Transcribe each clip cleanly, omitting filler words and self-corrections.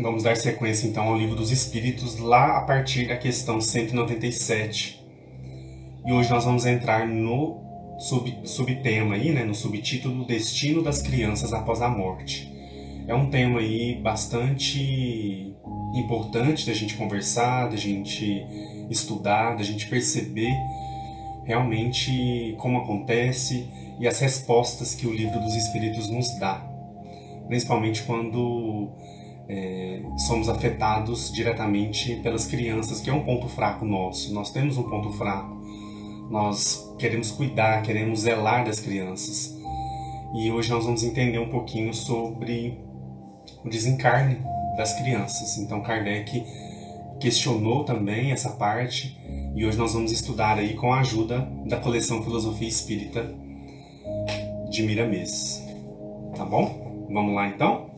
Vamos dar sequência então ao Livro dos Espíritos, lá a partir da questão 197. E hoje nós vamos entrar no subtema aí, né, no subtítulo Destino das Crianças após a Morte. É um tema aí bastante importante da gente conversar, da gente estudar, da gente perceber realmente como acontece e as respostas que o Livro dos Espíritos nos dá, principalmente quando somos afetados diretamente pelas crianças, que é um ponto fraco nosso. Nós temos um ponto fraco, nós queremos cuidar, queremos zelar das crianças. E hoje nós vamos entender um pouquinho sobre o desencarne das crianças. Então Kardec questionou também essa parte e hoje nós vamos estudar aí com a ajuda da coleção Filosofia Espírita de Miramês. Tá bom? Vamos lá então?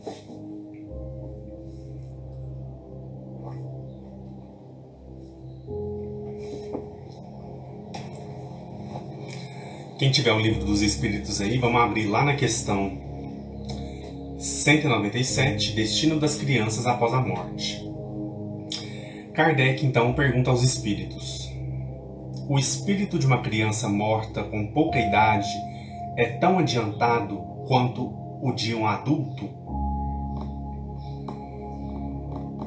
Quem tiver o Livro dos Espíritos aí, vamos abrir lá na questão 197, Destino das Crianças após a Morte. Kardec então pergunta aos espíritos: o espírito de uma criança morta com pouca idade é tão adiantado quanto o de um adulto?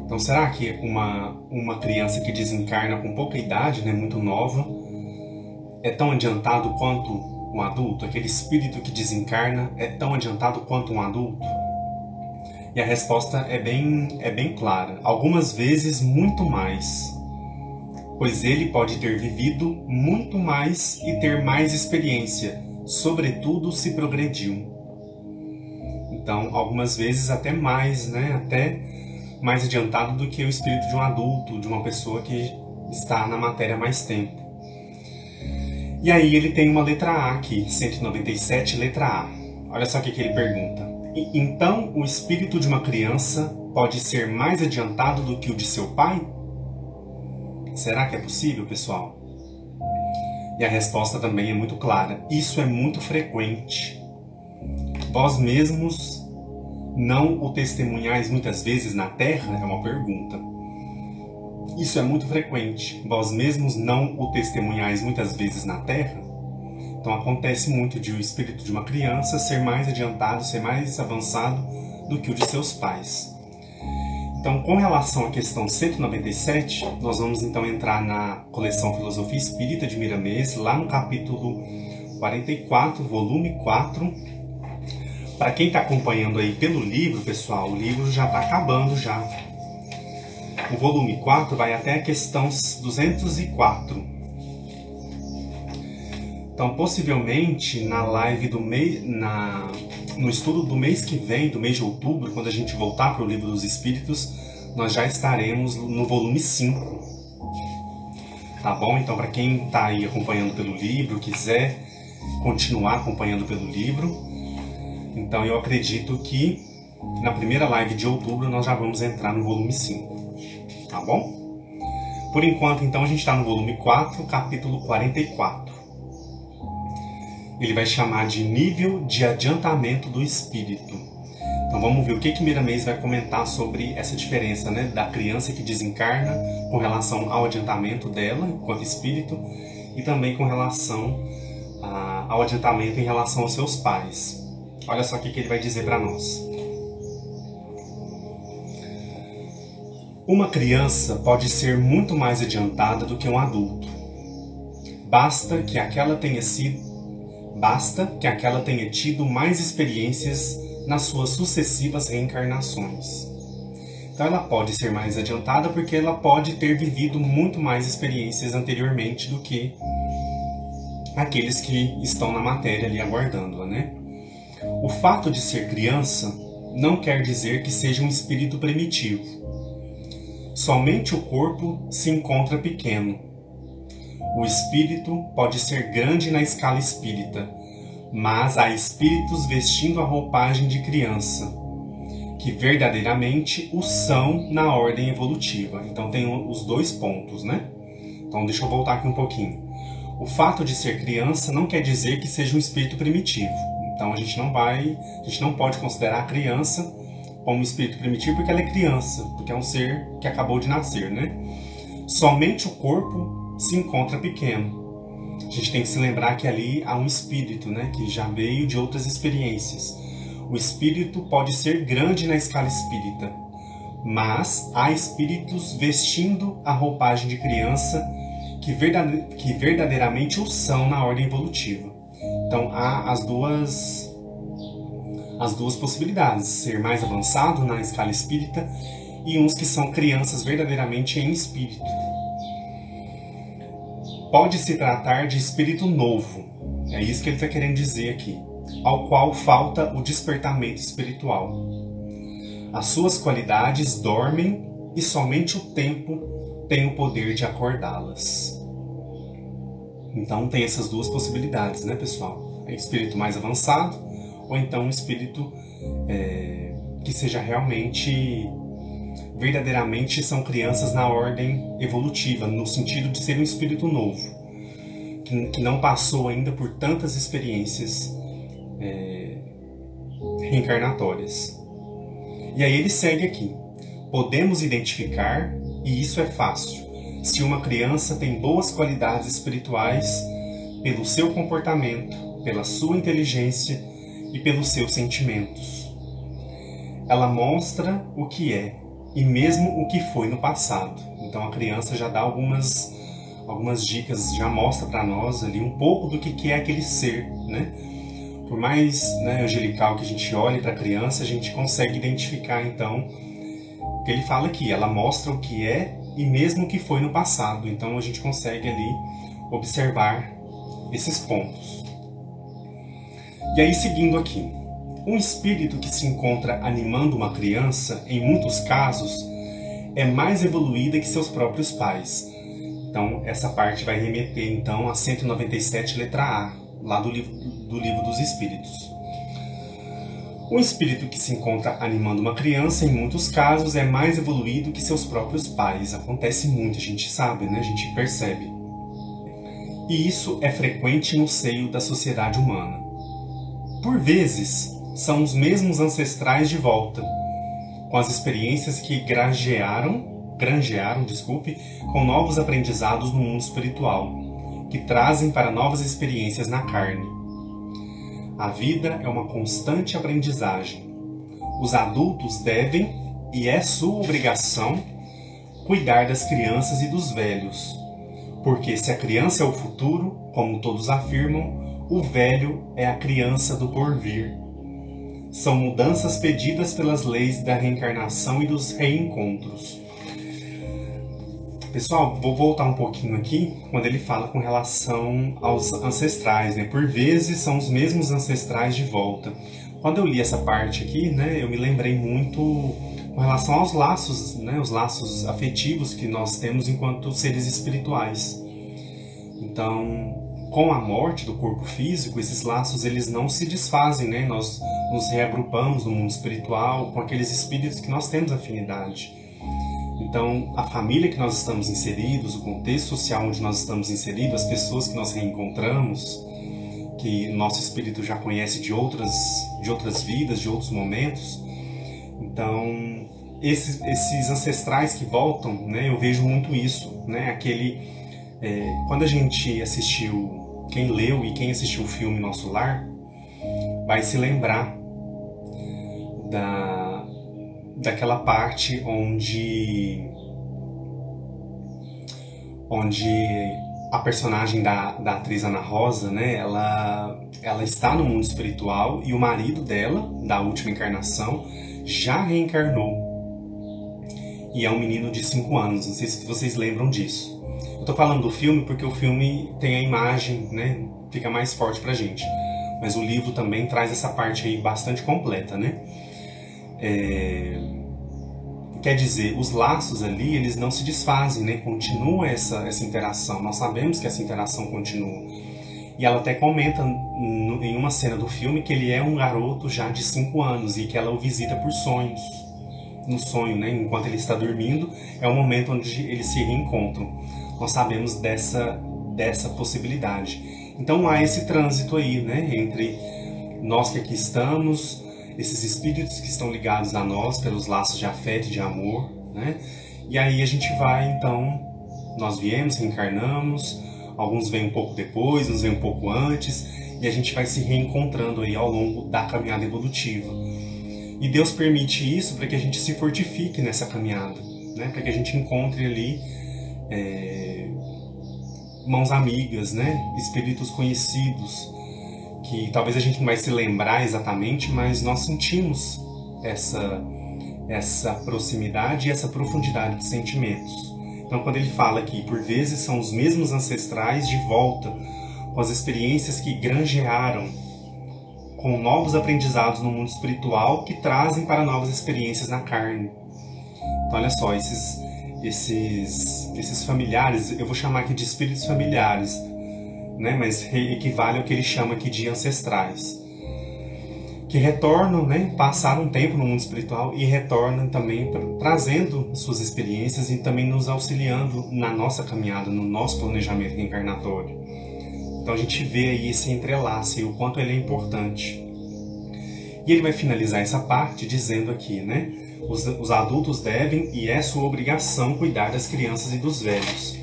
Então será que uma criança que desencarna com pouca idade, né, muito nova, é tão adiantado quanto um adulto? Aquele espírito que desencarna é tão adiantado quanto um adulto? E a resposta é bem clara. Algumas vezes muito mais, pois ele pode ter vivido muito mais e ter mais experiência, sobretudo se progrediu. Então, algumas vezes até mais, né? Até mais adiantado do que o espírito de um adulto, de uma pessoa que está na matéria há mais tempo. E aí ele tem uma letra A aqui, 197, letra A. Olha só o que ele pergunta. Então, o espírito de uma criança pode ser mais adiantado do que o de seu pai? Será que é possível, pessoal? E a resposta também é muito clara. Isso é muito frequente. Vós mesmos não o testemunhais muitas vezes na Terra? É uma pergunta. Isso é muito frequente. Vós mesmos não o testemunhais muitas vezes na Terra? Então acontece muito de o espírito de uma criança ser mais adiantado, ser mais avançado do que o de seus pais. Então, com relação à questão 197, nós vamos então entrar na coleção Filosofia Espírita de Miramês, lá no capítulo 44, volume 4. Para quem está acompanhando aí pelo livro, pessoal, o livro já está acabando já. O volume 4 vai até a questão 204. Então, possivelmente, na live do mês, no estudo do mês que vem, do mês de outubro, quando a gente voltar para o Livro dos Espíritos, nós já estaremos no volume 5. Tá bom? Então, para quem está aí acompanhando pelo livro, quiser continuar acompanhando pelo livro, então eu acredito que na primeira live de outubro nós já vamos entrar no volume 5. Tá bom? Por enquanto, então, a gente está no volume 4, capítulo 44. Ele vai chamar de nível de adiantamento do espírito. Então vamos ver o que Miramês vai comentar sobre essa diferença, né, da criança que desencarna com relação ao adiantamento dela enquanto espírito e também com relação ao adiantamento em relação aos seus pais. Olha só o que ele vai dizer para nós. Uma criança pode ser muito mais adiantada do que um adulto. Basta que aquela tenha tido mais experiências nas suas sucessivas reencarnações. Então ela pode ser mais adiantada porque ela pode ter vivido muito mais experiências anteriormente do que aqueles que estão na matéria ali aguardando-a, né? O fato de ser criança não quer dizer que seja um espírito primitivo. Somente o corpo se encontra pequeno. O espírito pode ser grande na escala espírita, mas há espíritos vestindo a roupagem de criança, que verdadeiramente o são na ordem evolutiva. Então tem os dois pontos, né? Então deixa eu voltar aqui um pouquinho. O fato de ser criança não quer dizer que seja um espírito primitivo. Então a gente não pode considerar a criança como espírito primitivo porque ela é criança, porque é um ser que acabou de nascer, né? Somente o corpo se encontra pequeno. A gente tem que se lembrar que ali há um espírito, né, que já veio de outras experiências. O espírito pode ser grande na escala espírita, mas há espíritos vestindo a roupagem de criança que verdadeiramente o são na ordem evolutiva. Então há as duas possibilidades, ser mais avançado na escala espírita e uns que são crianças verdadeiramente em espírito. Pode se tratar de espírito novo, é isso que ele está querendo dizer aqui, ao qual falta o despertamento espiritual. As suas qualidades dormem e somente o tempo tem o poder de acordá-las. Então tem essas duas possibilidades, né, pessoal? É espírito mais avançado ou então um espírito que seja verdadeiramente são crianças na ordem evolutiva, no sentido de ser um espírito novo, que não passou ainda por tantas experiências reencarnatórias. E aí ele segue aqui. Podemos identificar, e isso é fácil, se uma criança tem boas qualidades espirituais pelo seu comportamento, pela sua inteligência e pelos seus sentimentos. Ela mostra o que é e mesmo o que foi no passado. Então a criança já dá algumas dicas, já mostra para nós ali um pouco do que é aquele ser, né? Por mais, né, angelical que a gente olhe para a criança, a gente consegue identificar então o que ele fala aqui. Ela mostra o que é e mesmo o que foi no passado. Então a gente consegue ali observar esses pontos. E aí, seguindo aqui, um espírito que se encontra animando uma criança, em muitos casos, é mais evoluída que seus próprios pais. Então, essa parte vai remeter então a 197, letra A, lá do livro dos Espíritos. Um espírito que se encontra animando uma criança, em muitos casos, é mais evoluído que seus próprios pais. Acontece muito, a gente sabe, né? A gente percebe. E isso é frequente no seio da sociedade humana. Por vezes, são os mesmos ancestrais de volta, com as experiências que granjearam, com novos aprendizados no mundo espiritual, que trazem para novas experiências na carne. A vida é uma constante aprendizagem. Os adultos devem, e é sua obrigação, cuidar das crianças e dos velhos, porque se a criança é o futuro, como todos afirmam, o velho é a criança do porvir. São mudanças pedidas pelas leis da reencarnação e dos reencontros. Pessoal, vou voltar um pouquinho aqui, quando ele fala com relação aos ancestrais, né? Por vezes são os mesmos ancestrais de volta. Quando eu li essa parte aqui, né, eu me lembrei muito com relação aos laços, né, os laços afetivos que nós temos enquanto seres espirituais. Então, com a morte do corpo físico, esses laços eles não se desfazem, né? Nós nos reagrupamos no mundo espiritual com aqueles espíritos que nós temos afinidade. Então, a família que nós estamos inseridos, o contexto social onde nós estamos inseridos, as pessoas que nós reencontramos, que nosso espírito já conhece de outras vidas, de outros momentos. Então, esses ancestrais que voltam, né? Eu vejo muito isso, né? Quando a gente assistiu, quem leu e quem assistiu o filme Nosso Lar, vai se lembrar daquela parte onde a personagem da atriz Ana Rosa, né, ela está no mundo espiritual e o marido dela, da última encarnação, já reencarnou. E é um menino de 5 anos, não sei se vocês lembram disso. Eu tô falando do filme porque o filme tem a imagem, né, fica mais forte pra gente. Mas o livro também traz essa parte aí bastante completa, né? Quer dizer, os laços ali, eles não se desfazem, né? Continua essa interação. Nós sabemos que essa interação continua. E ela até comenta em uma cena do filme que ele é um garoto já de 5 anos e que ela o visita por sonhos. No sonho, né? Enquanto ele está dormindo, é o momento onde eles se reencontram. Nós sabemos dessa possibilidade. Então há esse trânsito aí, né? Entre nós que aqui estamos esses espíritos que estão ligados a nós pelos laços de afeto e de amor, né? E aí a gente vai, então, nós viemos, reencarnamos, alguns vêm um pouco depois, uns vêm um pouco antes, e a gente vai se reencontrando aí ao longo da caminhada evolutiva. E Deus permite isso para que a gente se fortifique nessa caminhada, né? Para que a gente encontre ali mãos amigas, né? Espíritos conhecidos, que talvez a gente não vai se lembrar exatamente, mas nós sentimos essa proximidade e essa profundidade de sentimentos. Então, quando ele fala que por vezes são os mesmos ancestrais de volta, com as experiências que granjearam, com novos aprendizados no mundo espiritual que trazem para novas experiências na carne. Então, olha só, esses familiares, eu vou chamar aqui de espíritos familiares, né? Mas equivale ao que ele chama aqui de ancestrais, que retornam, né? Passaram um tempo no mundo espiritual e retornam também trazendo suas experiências e também nos auxiliando na nossa caminhada, no nosso planejamento reencarnatório. Então a gente vê aí esse entrelace e o quanto ele é importante. E ele vai finalizar essa parte dizendo aqui, né? Os adultos devem e é sua obrigação cuidar das crianças e dos velhos.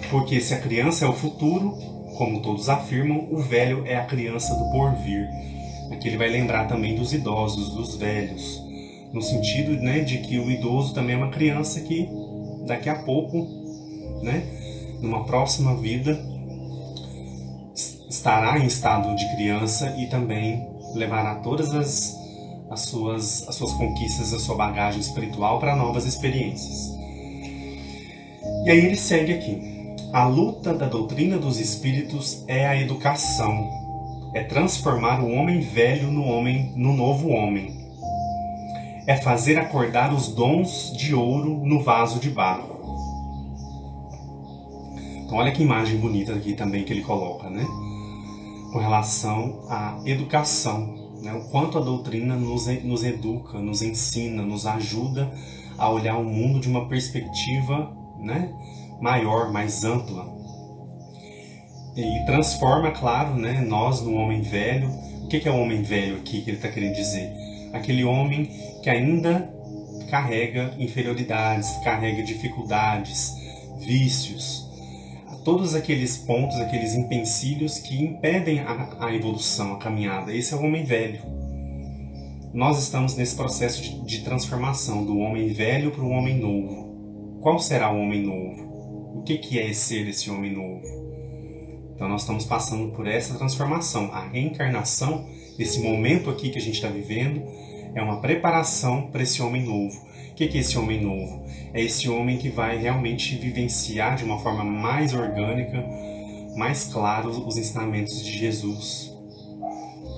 Porque se a criança é o futuro, como todos afirmam, o velho é a criança do porvir. Aqui ele vai lembrar também dos idosos, dos velhos, no sentido, né, de que o idoso também é uma criança que daqui a pouco, né, numa próxima vida, estará em estado de criança e também levará todas as suas conquistas, a sua bagagem espiritual para novas experiências. E aí ele segue aqui. A luta da doutrina dos espíritos é a educação, é transformar o homem velho no novo homem, é fazer acordar os dons de ouro no vaso de barro. Então olha que imagem bonita aqui também que ele coloca, né? Com relação à educação, né? O quanto a doutrina nos educa, nos ensina, nos ajuda a olhar o mundo de uma perspectiva, né, maior, mais ampla. E transforma, claro, né, nós no homem velho. O que é o homem velho aqui que ele está querendo dizer? Aquele homem que ainda carrega inferioridades, carrega dificuldades, vícios, todos aqueles pontos, aqueles empecilhos que impedem a evolução, a caminhada. Esse é o homem velho. Nós estamos nesse processo de transformação do homem velho para o homem novo. Qual será o homem novo? O que é ser esse homem novo? Então nós estamos passando por essa transformação. A reencarnação, esse momento aqui que a gente está vivendo, é uma preparação para esse homem novo. O que é esse homem novo? É esse homem que vai realmente vivenciar de uma forma mais orgânica, mais clara os ensinamentos de Jesus.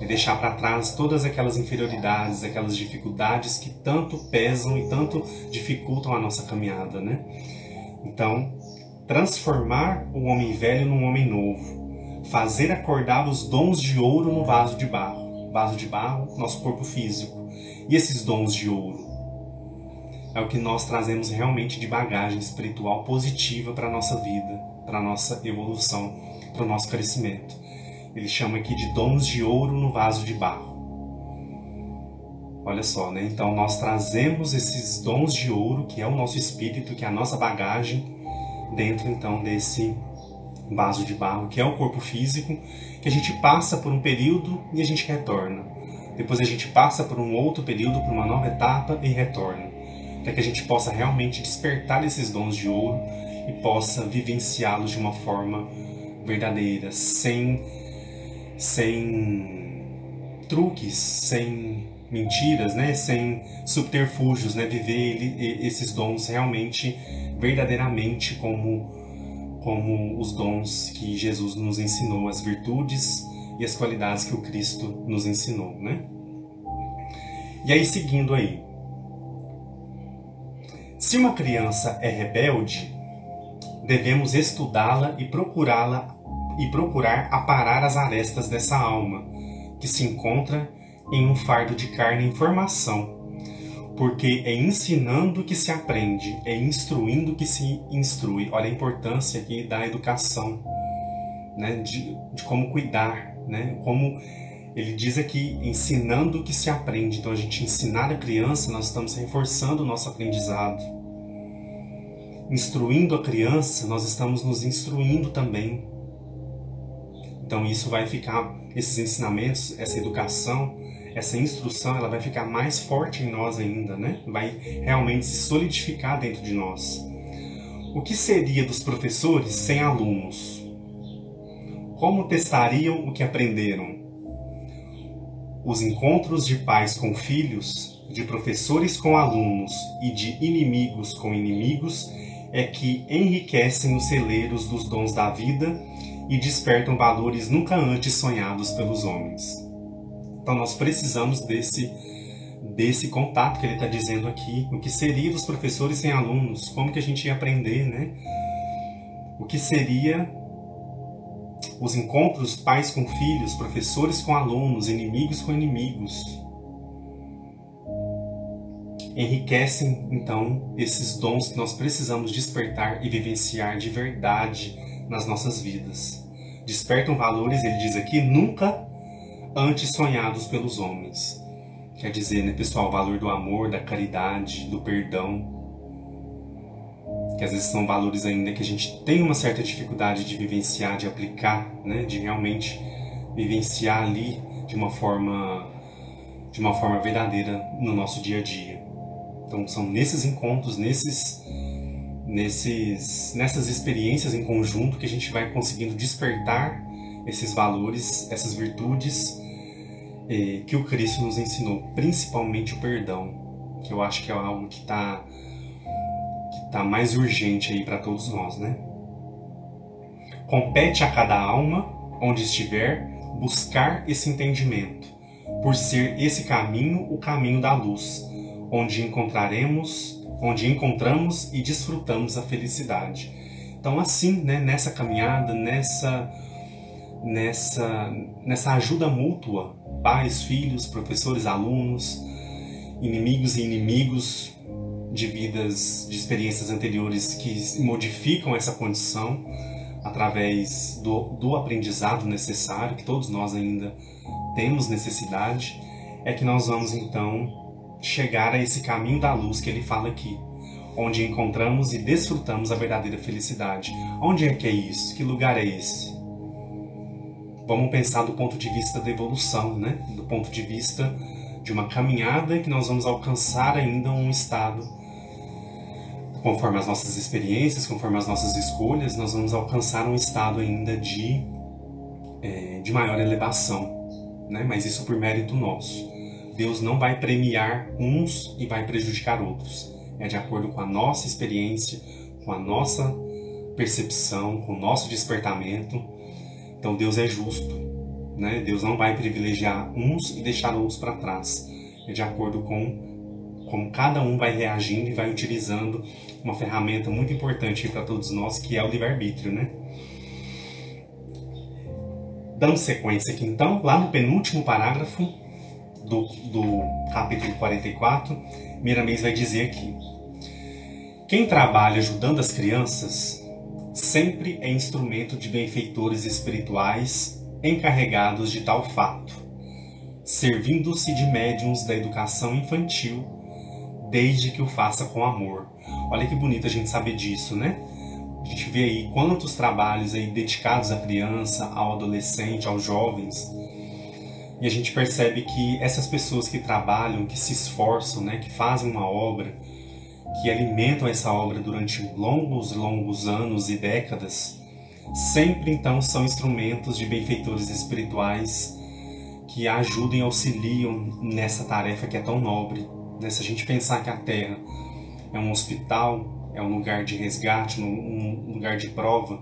É deixar para trás todas aquelas inferioridades, aquelas dificuldades que tanto pesam e tanto dificultam a nossa caminhada, né? Então, transformar o homem velho num homem novo. Fazer acordar os dons de ouro no vaso de barro. Vaso de barro, nosso corpo físico. E esses dons de ouro é o que nós trazemos realmente de bagagem espiritual positiva para a nossa vida, para a nossa evolução, para o nosso crescimento. Ele chama aqui de dons de ouro no vaso de barro. Olha só, né? Então nós trazemos esses dons de ouro, que é o nosso espírito, que é a nossa bagagem, dentro então desse vaso de barro, que é o corpo físico, que a gente passa por um período e a gente retorna. Depois a gente passa por um outro período, por uma nova etapa e retorna. Para que a gente possa realmente despertar esses dons de ouro e possa vivenciá-los de uma forma verdadeira, sem truques, sem mentiras, né? Sem subterfúgios, né? Viver esses dons realmente, verdadeiramente como os dons que Jesus nos ensinou, as virtudes e as qualidades que o Cristo nos ensinou, né? E aí, seguindo aí. Se uma criança é rebelde, devemos estudá-la e procurar aparar as arestas dessa alma, que se encontra em um fardo de carne em formação, porque é ensinando que se aprende, é instruindo que se instrui. Olha a importância aqui da educação, né? De como cuidar, né? Como Ele diz aqui, ensinando o que se aprende. Então, a gente ensinar a criança, nós estamos reforçando o nosso aprendizado. Instruindo a criança, nós estamos nos instruindo também. Então, isso vai ficar, esses ensinamentos, essa educação, essa instrução, ela vai ficar mais forte em nós ainda, né? Vai realmente se solidificar dentro de nós. O que seria dos professores sem alunos? Como testariam o que aprenderam? Os encontros de pais com filhos, de professores com alunos e de inimigos com inimigos é que enriquecem os celeiros dos dons da vida e despertam valores nunca antes sonhados pelos homens. Então nós precisamos desse contato que ele está dizendo aqui. O que seria dos professores sem alunos? Como que a gente ia aprender, né? O que seria os encontros pais com filhos, professores com alunos, inimigos com inimigos? Enriquecem, então, esses dons que nós precisamos despertar e vivenciar de verdade nas nossas vidas. Despertam valores, ele diz aqui, nunca antes sonhados pelos homens. Quer dizer, né, pessoal, o valor do amor, da caridade, do perdão, que às vezes são valores ainda que a gente tem uma certa dificuldade de vivenciar, de aplicar, né, de realmente vivenciar ali de uma forma verdadeira no nosso dia a dia. Então são nesses encontros, nessas experiências em conjunto que a gente vai conseguindo despertar esses valores, essas virtudes que o Cristo nos ensinou, principalmente o perdão, que eu acho que é algo que tá mais urgente aí para todos nós, né? Compete a cada alma, onde estiver, buscar esse entendimento, por ser esse caminho o caminho da luz, onde encontramos e desfrutamos a felicidade. Então assim, né, nessa caminhada, nessa ajuda mútua, pais, filhos, professores, alunos, inimigos e inimigos de vidas, de experiências anteriores que modificam essa condição através do aprendizado necessário, que todos nós ainda temos necessidade, é que nós vamos então chegar a esse caminho da luz que ele fala aqui, onde encontramos e desfrutamos a verdadeira felicidade. Onde é que é isso? Que lugar é esse? Vamos pensar do ponto de vista da evolução, né? Do ponto de vista de uma caminhada que nós vamos alcançar ainda um estado, conforme as nossas experiências, conforme as nossas escolhas, nós vamos alcançar um estado ainda de maior elevação, né? Mas isso por mérito nosso. Deus não vai premiar uns e vai prejudicar outros. É de acordo com a nossa experiência, com a nossa percepção, com o nosso despertamento. Então Deus é justo, né? Deus não vai privilegiar uns e deixar outros para trás. É de acordo com como cada um vai reagindo e vai utilizando uma ferramenta muito importante para todos nós, que é o livre-arbítrio, né? Dando sequência aqui então, lá no penúltimo parágrafo do capítulo 44, Miramês vai dizer aqui: quem trabalha ajudando as crianças sempre é instrumento de benfeitores espirituais encarregados de tal fato, servindo-se de médiuns da educação infantil, desde que o faça com amor. Olha que bonito a gente saber disso, né? A gente vê aí quantos trabalhos aí dedicados à criança, ao adolescente, aos jovens, e a gente percebe que essas pessoas que trabalham, que se esforçam, né, que fazem uma obra, que alimentam essa obra durante longos anos e décadas, sempre então são instrumentos de benfeitores espirituais que ajudam e auxiliam nessa tarefa que é tão nobre. Se a gente pensar que a Terra é um hospital, é um lugar de resgate, um lugar de prova,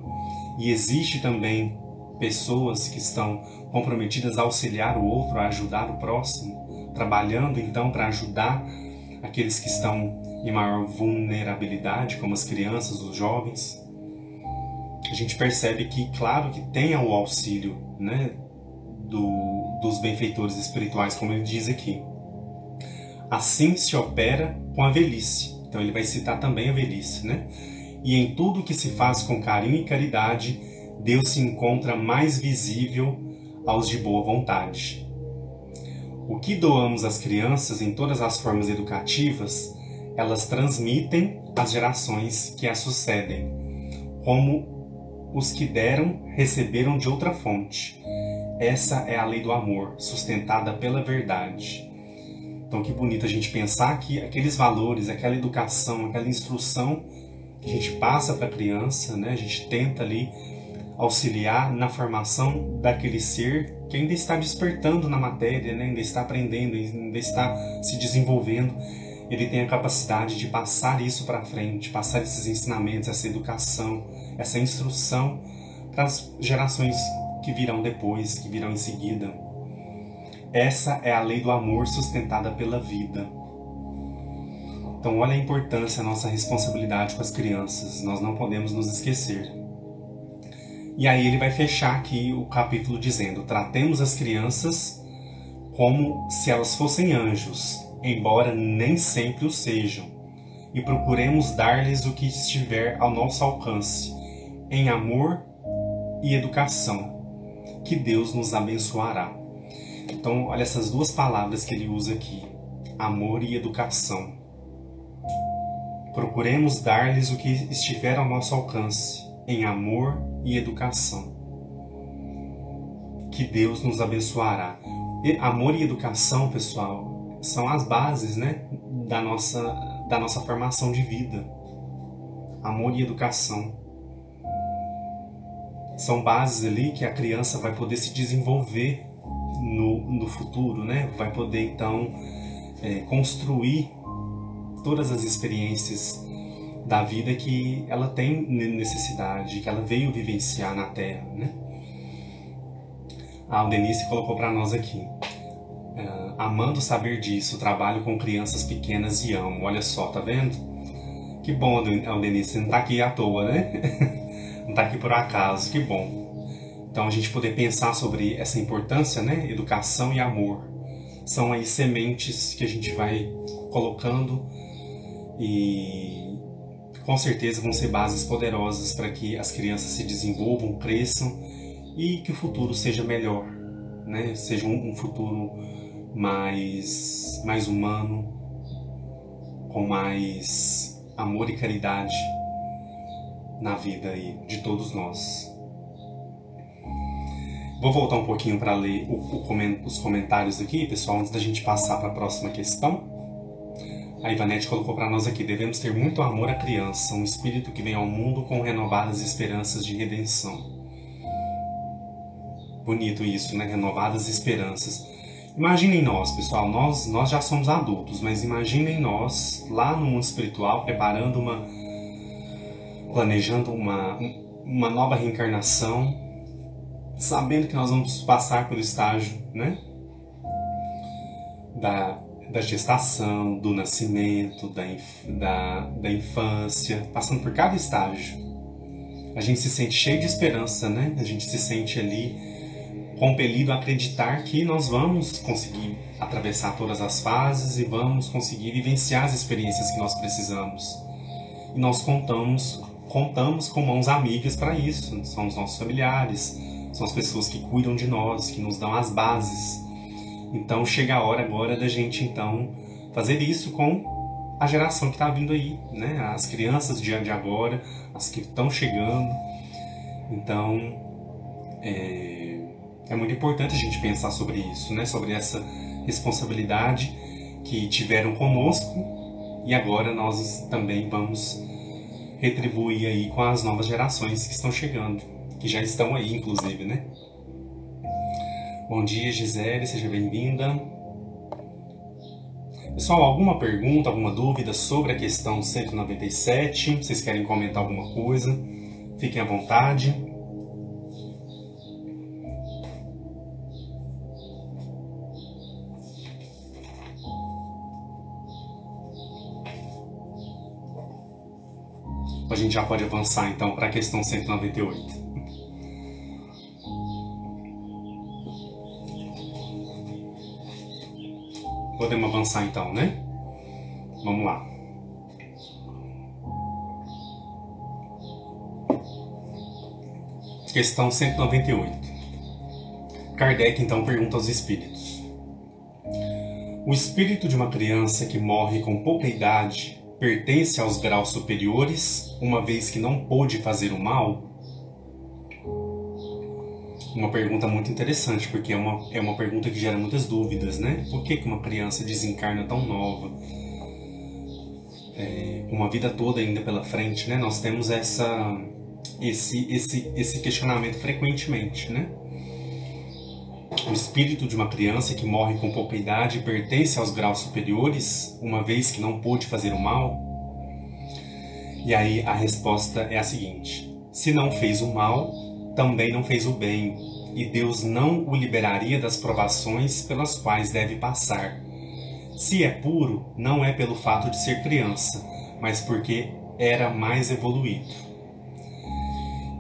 e existe também pessoas que estão comprometidas a auxiliar o outro, a ajudar o próximo, trabalhando então para ajudar aqueles que estão em maior vulnerabilidade, como as crianças, os jovens. A gente percebe que, claro, que tem o auxílio, né, dos benfeitores espirituais, como ele diz aqui. Assim se opera com a velhice. Então ele vai citar também a velhice, né? E em tudo que se faz com carinho e caridade, Deus se encontra mais visível aos de boa vontade. O que doamos às crianças em todas as formas educativas, elas transmitem às gerações que as sucedem, como os que deram, receberam de outra fonte. Essa é a lei do amor, sustentada pela verdade. Então, que bonito a gente pensar que aqueles valores, aquela educação, aquela instrução que a gente passa para a criança, né? A gente tenta ali auxiliar na formação daquele ser que ainda está despertando na matéria, né? Ainda está aprendendo, ainda está se desenvolvendo. Ele tem a capacidade de passar isso para frente, passar esses ensinamentos, essa educação, essa instrução para as gerações que virão depois, que virão em seguida. Essa é a lei do amor sustentada pela vida. Então, olha a importância, a nossa responsabilidade com as crianças. Nós não podemos nos esquecer. E aí ele vai fechar aqui o capítulo dizendo: tratemos as crianças como se elas fossem anjos, embora nem sempre o sejam, e procuremos dar-lhes o que estiver ao nosso alcance, em amor e educação, que Deus nos abençoará. Então, olha essas duas palavras que ele usa aqui, amor e educação. Procuremos dar-lhes o que estiver ao nosso alcance, em amor e educação, que Deus nos abençoará. Amor e educação, pessoal, são as bases, né, da nossa formação de vida. Amor e educação são bases ali que a criança vai poder se desenvolver no futuro, né? Vai poder então construir todas as experiências da vida que ela tem necessidade, que ela veio vivenciar na Terra, né? A Aldenice colocou para nós aqui: amando saber disso, trabalho com crianças pequenas e amo. Olha só, tá vendo? Que bom, Aldenice, você não tá aqui à toa, né? Não tá aqui por acaso, que bom. Então a gente poder pensar sobre essa importância, né? Educação e amor. São aí sementes que a gente vai colocando e com certeza vão ser bases poderosas para que as crianças se desenvolvam, cresçam e que o futuro seja melhor, né? Seja um futuro mais humano, com mais amor e caridade na vida aí de todos nós. Vou voltar um pouquinho para ler os comentários aqui, pessoal, antes da gente passar para a próxima questão. A Ivanete colocou para nós aqui: devemos ter muito amor à criança, um espírito que vem ao mundo com renovadas esperanças de redenção. Bonito isso, né? Renovadas esperanças. Imaginem nós, pessoal, nós já somos adultos, mas imaginem nós lá no mundo espiritual planejando uma nova reencarnação, sabendo que nós vamos passar pelo estágio, né, da gestação, do nascimento, da infância, passando por cada estágio. A gente se sente cheio de esperança, né? A gente se sente ali compelido a acreditar que nós vamos conseguir atravessar todas as fases e vamos conseguir vivenciar as experiências que nós precisamos. E nós contamos com mãos amigas para isso. São os nossos familiares, são as pessoas que cuidam de nós, que nos dão as bases. Então chega a hora agora da gente então fazer isso com a geração que está vindo aí, né? As crianças de agora, as que estão chegando. Então é muito importante a gente pensar sobre isso, né? Sobre essa responsabilidade que tiveram conosco e agora nós também vamos retribuir aí com as novas gerações que estão chegando, que já estão aí, inclusive, né? Bom dia, Gisele, seja bem-vinda. Pessoal, alguma pergunta, alguma dúvida sobre a questão 197? Vocês querem comentar alguma coisa? Fiquem à vontade. A gente já pode avançar então para a questão 198. Podemos avançar então, né? Vamos lá. Questão 198. Kardec então pergunta aos espíritos: O espírito de uma criança que morre com pouca idade pertence aos graus superiores, uma vez que não pôde fazer o mal? Uma pergunta muito interessante, porque é uma pergunta que gera muitas dúvidas, né? Por que uma criança desencarna tão nova? Uma vida toda ainda pela frente, né? Nós temos esse questionamento frequentemente, né? O espírito de uma criança que morre com pouca idade pertence aos graus superiores, uma vez que não pôde fazer o mal? E aí a resposta é a seguinte: se não fez o mal, também não fez o bem, e Deus não o liberaria das provações pelas quais deve passar. Se é puro, não é pelo fato de ser criança, mas porque era mais evoluído.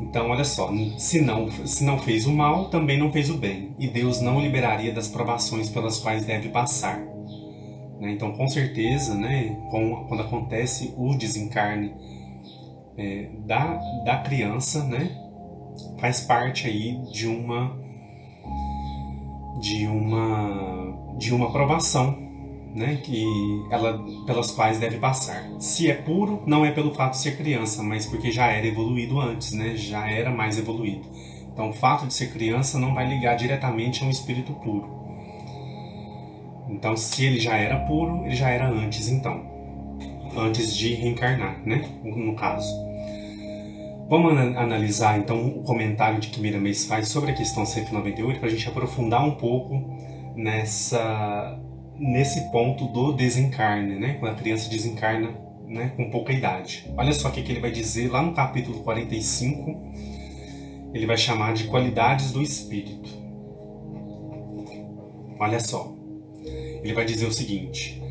Então, olha só, se não fez o mal, também não fez o bem, e Deus não o liberaria das provações pelas quais deve passar. Né? Então, com certeza, né, quando acontece o desencarne da criança, né, faz parte aí de uma provação, né, pelas quais deve passar. Se é puro, não é pelo fato de ser criança, mas porque já era evoluído antes, né, já era mais evoluído. Então, o fato de ser criança não vai ligar diretamente a um espírito puro. Então, se ele já era puro, ele já era antes, então, antes de reencarnar, né, no caso. Vamos analisar, então, o comentário de que Miramês faz sobre a questão 198 para a gente aprofundar um pouco nesse ponto do desencarne, né? Quando a criança desencarna, né, com pouca idade. Olha só o que ele vai dizer lá no capítulo 45, ele vai chamar de qualidades do espírito. Olha só, ele vai dizer o seguinte: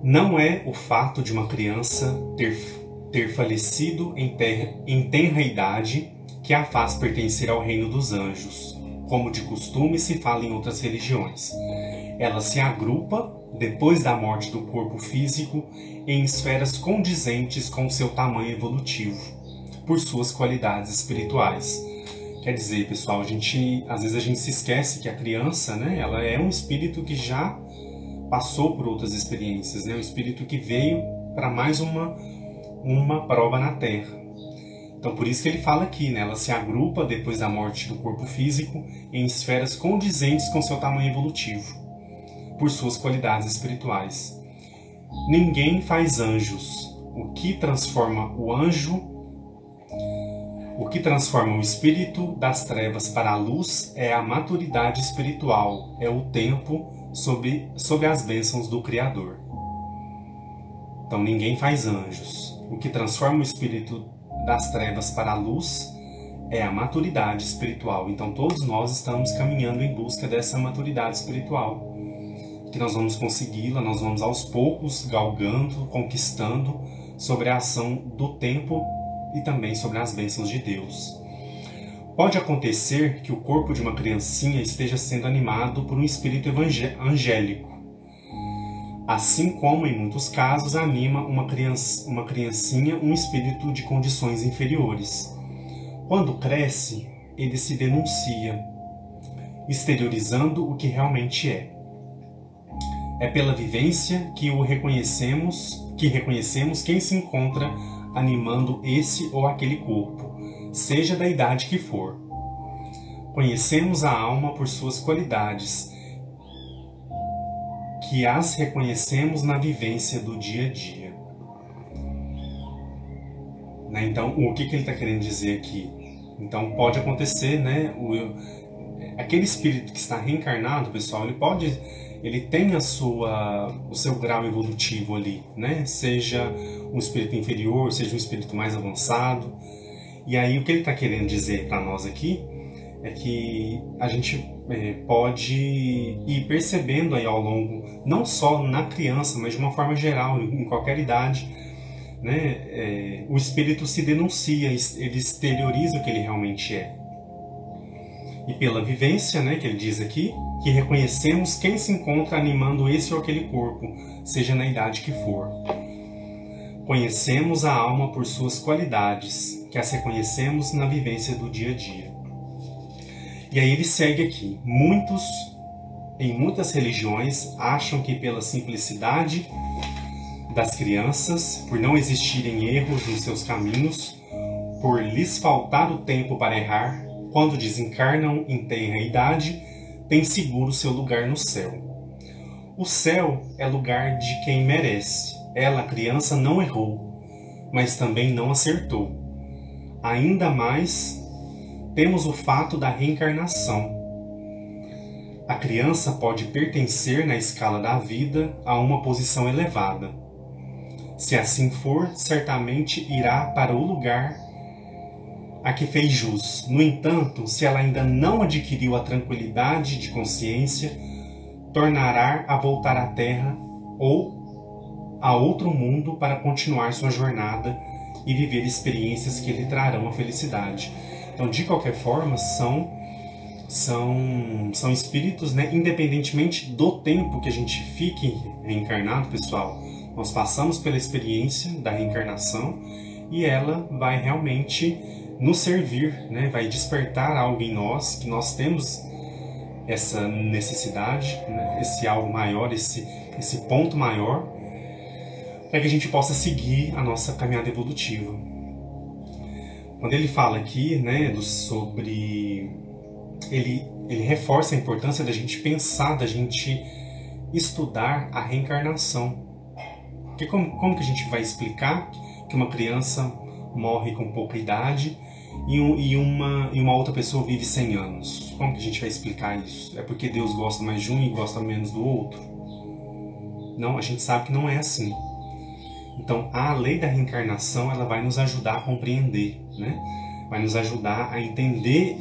não é o fato de uma criança ter falecido em tenra idade que a faz pertencer ao reino dos anjos, como de costume se fala em outras religiões. Ela se agrupa, depois da morte do corpo físico, em esferas condizentes com seu tamanho evolutivo, por suas qualidades espirituais. Quer dizer, pessoal, às vezes a gente se esquece que a criança, né, ela é um espírito que já passou por outras experiências, né, um espírito que veio para mais uma prova na Terra. Então, por isso que ele fala aqui, né? Ela se agrupa depois da morte do corpo físico em esferas condizentes com seu tamanho evolutivo, por suas qualidades espirituais. Ninguém faz anjos. O que transforma o espírito das trevas para a luz é a maturidade espiritual, é o tempo sob as bênçãos do Criador. Então, ninguém faz anjos. O que transforma o espírito das trevas para a luz é a maturidade espiritual. Então, todos nós estamos caminhando em busca dessa maturidade espiritual. Que nós vamos consegui-la, nós vamos aos poucos galgando, conquistando sobre a ação do tempo e também sobre as bênçãos de Deus. Pode acontecer que o corpo de uma criancinha esteja sendo animado por um espírito angélico, assim como, em muitos casos, anima uma criancinha um espírito de condições inferiores. Quando cresce, ele se denuncia, exteriorizando o que realmente é. É pela vivência que reconhecemos quem se encontra animando esse ou aquele corpo, seja da idade que for. Conhecemos a alma por suas qualidades, que as reconhecemos na vivência do dia a dia. Né? Então, o que ele está querendo dizer aqui? Então, pode acontecer, né? Aquele espírito que está reencarnado, pessoal, ele tem o seu grau evolutivo ali, né? Seja um espírito inferior, seja um espírito mais avançado. E aí, o que ele está querendo dizer para nós aqui é que a gente pode ir percebendo aí ao longo, não só na criança, mas de uma forma geral, em qualquer idade, né, o espírito se denuncia, ele exterioriza o que ele realmente é. E pela vivência, né, que ele diz aqui, que reconhecemos quem se encontra animando esse ou aquele corpo, seja na idade que for. Conhecemos a alma por suas qualidades, que as reconhecemos na vivência do dia a dia. E aí ele segue aqui: muitos em muitas religiões, acham que pela simplicidade das crianças, por não existirem erros nos seus caminhos, por lhes faltar o tempo para errar, quando desencarnam em tenra idade, têm seguro seu lugar no céu. O céu é lugar de quem merece. Ela, a criança, não errou, mas também não acertou. Ainda mais, temos o fato da reencarnação. A criança pode pertencer na escala da vida a uma posição elevada. Se assim for, certamente irá para o lugar a que fez jus. No entanto, se ela ainda não adquiriu a tranquilidade de consciência, tornará a voltar à Terra ou a outro mundo para continuar sua jornada e viver experiências que lhe trarão a felicidade. Então, de qualquer forma, são espíritos, né, independentemente do tempo que a gente fique reencarnado, pessoal. Nós passamos pela experiência da reencarnação e ela vai realmente nos servir, né, vai despertar algo em nós, que nós temos essa necessidade, né, esse algo maior, esse ponto maior, para que a gente possa seguir a nossa caminhada evolutiva. Quando ele fala aqui, né, sobre... Ele reforça a importância da gente pensar, da gente estudar a reencarnação. Porque como que a gente vai explicar que uma criança morre com pouca idade e uma outra pessoa vive 100 anos? Como que a gente vai explicar isso? É porque Deus gosta mais de um e gosta menos do outro? Não, a gente sabe que não é assim. Então, a lei da reencarnação, ela vai nos ajudar a compreender, né? Vai nos ajudar a entender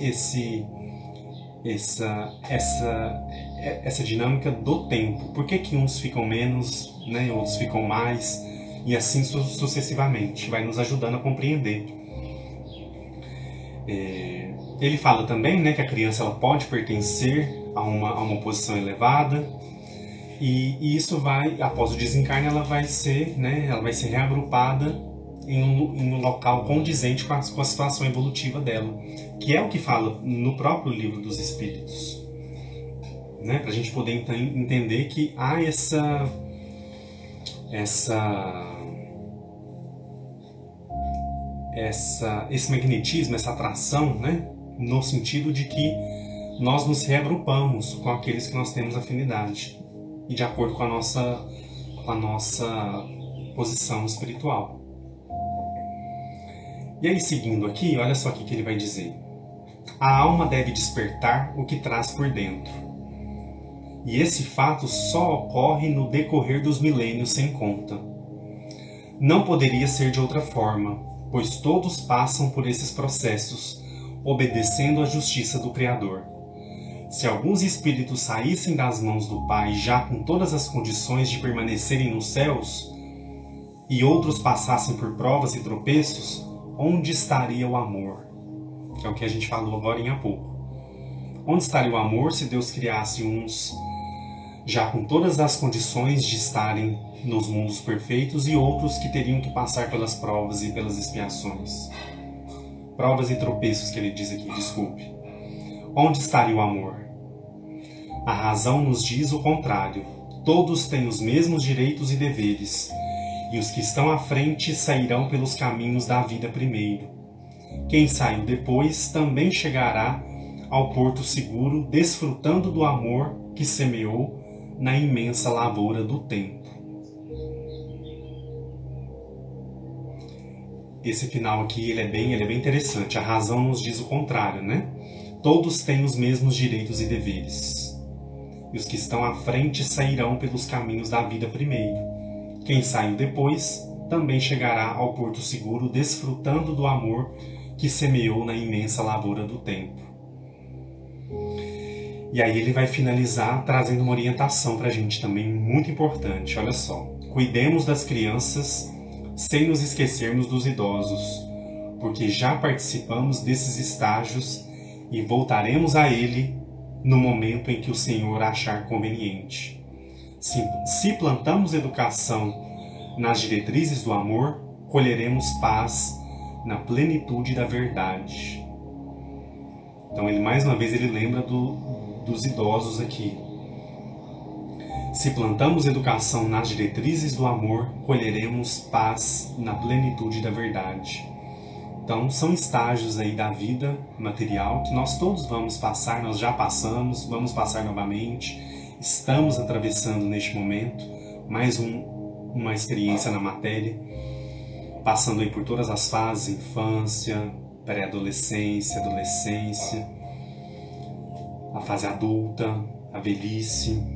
essa dinâmica do tempo. Por que uns ficam menos, né, outros ficam mais, e assim sucessivamente. Vai nos ajudando a compreender. Ele fala também, né, que a criança ela pode pertencer a uma posição elevada, e isso vai, após o desencarne, ela vai ser reagrupada em um local condizente com a situação evolutiva dela, que é o que fala no próprio Livro dos Espíritos, né? Para a gente poder então entender que há esse magnetismo, essa atração, né? No sentido de que nós nos reagrupamos com aqueles que nós temos afinidade e de acordo com a nossa posição espiritual. E aí, seguindo aqui, olha só o que ele vai dizer. A alma deve despertar o que traz por dentro. E esse fato só ocorre no decorrer dos milênios sem conta. Não poderia ser de outra forma, pois todos passam por esses processos, obedecendo à justiça do Criador. Se alguns espíritos saíssem das mãos do Pai já com todas as condições de permanecerem nos céus, e outros passassem por provas e tropeços, onde estaria o amor? Que é o que a gente falou agora há pouco. Onde estaria o amor se Deus criasse uns já com todas as condições de estarem nos mundos perfeitos e outros que teriam que passar pelas provas e pelas expiações? Provas e tropeços que ele diz aqui, desculpe. Onde estaria o amor? A razão nos diz o contrário. Todos têm os mesmos direitos e deveres, e os que estão à frente sairão pelos caminhos da vida primeiro. Quem saiu depois também chegará ao porto seguro, desfrutando do amor que semeou na imensa lavoura do tempo. Esse final aqui ele é bem interessante. A razão nos diz o contrário, né? Todos têm os mesmos direitos e deveres, e os que estão à frente sairão pelos caminhos da vida primeiro. Quem saiu depois também chegará ao porto seguro, desfrutando do amor que semeou na imensa lavoura do tempo. E aí ele vai finalizar trazendo uma orientação para a gente também muito importante. Olha só. Cuidemos das crianças sem nos esquecermos dos idosos, porque já participamos desses estágios e voltaremos a ele no momento em que o Senhor achar conveniente. Se plantamos educação nas diretrizes do amor, colheremos paz na plenitude da verdade. Então, ele mais uma vez ele lembra dos idosos aqui. Se plantamos educação nas diretrizes do amor, colheremos paz na plenitude da verdade. Então, são estágios aí da vida material que nós todos vamos passar, nós já passamos, vamos passar novamente, estamos atravessando neste momento mais uma experiência na matéria, passando aí por todas as fases, infância, pré-adolescência, adolescência, a fase adulta, a velhice.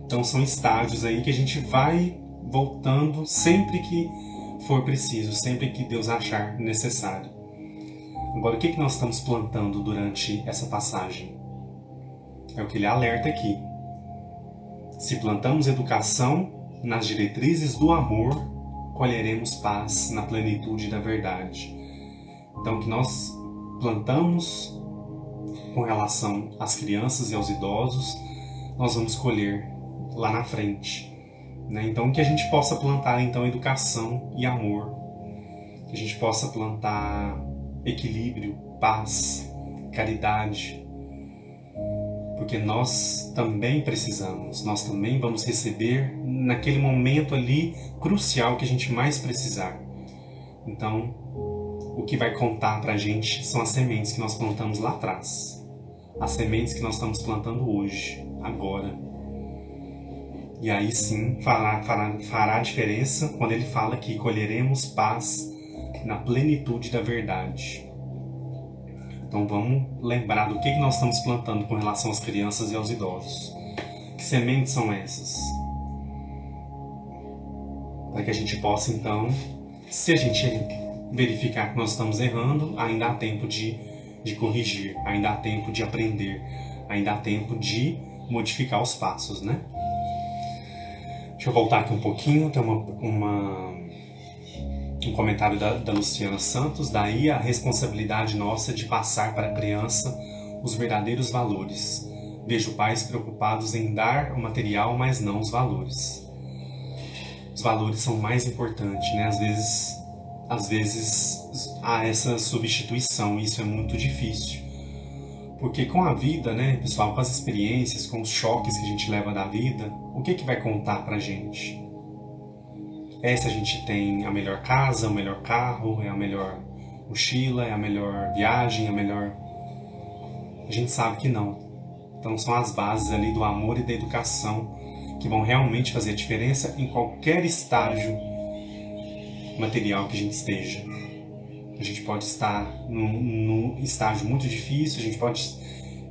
Então são estágios aí que a gente vai voltando sempre que for preciso, sempre que Deus achar necessário. Agora, o que nós estamos plantando durante essa passagem? É o que ele alerta aqui. Se plantamos educação nas diretrizes do amor, colheremos paz na plenitude da verdade. Então, o que nós plantamos com relação às crianças e aos idosos, nós vamos colher lá na frente. Então, que a gente possa plantar então educação e amor, que a gente possa plantar equilíbrio, paz, caridade, porque nós também precisamos, nós também vamos receber naquele momento ali crucial que a gente mais precisar. Então, o que vai contar pra gente são as sementes que nós plantamos lá atrás, as sementes que nós estamos plantando hoje, agora. E aí sim fará a diferença quando ele fala que colheremos paz na plenitude da verdade. Então vamos lembrar do que nós estamos plantando com relação às crianças e aos idosos. Que sementes são essas? Para que a gente possa então, se a gente verificar que nós estamos errando, ainda há tempo de corrigir, ainda há tempo de aprender, ainda há tempo de modificar os passos, né? Deixa eu voltar aqui um pouquinho, tem um comentário da Luciana Santos. Daí a responsabilidade nossa de passar para a criança os verdadeiros valores. Vejo pais preocupados em dar o material, mas não os valores. Os valores são mais importantes, né? Às vezes há essa substituição, e isso é muito difícil. Porque com a vida, né, pessoal, com as experiências, com os choques que a gente leva da vida, o que vai contar pra gente? É se a gente tem a melhor casa, o melhor carro, é a melhor mochila, é a melhor viagem, a melhor... A gente sabe que não. Então são as bases ali do amor e da educação que vão realmente fazer a diferença em qualquer estágio material que a gente esteja. A gente pode estar num estágio muito difícil, a gente pode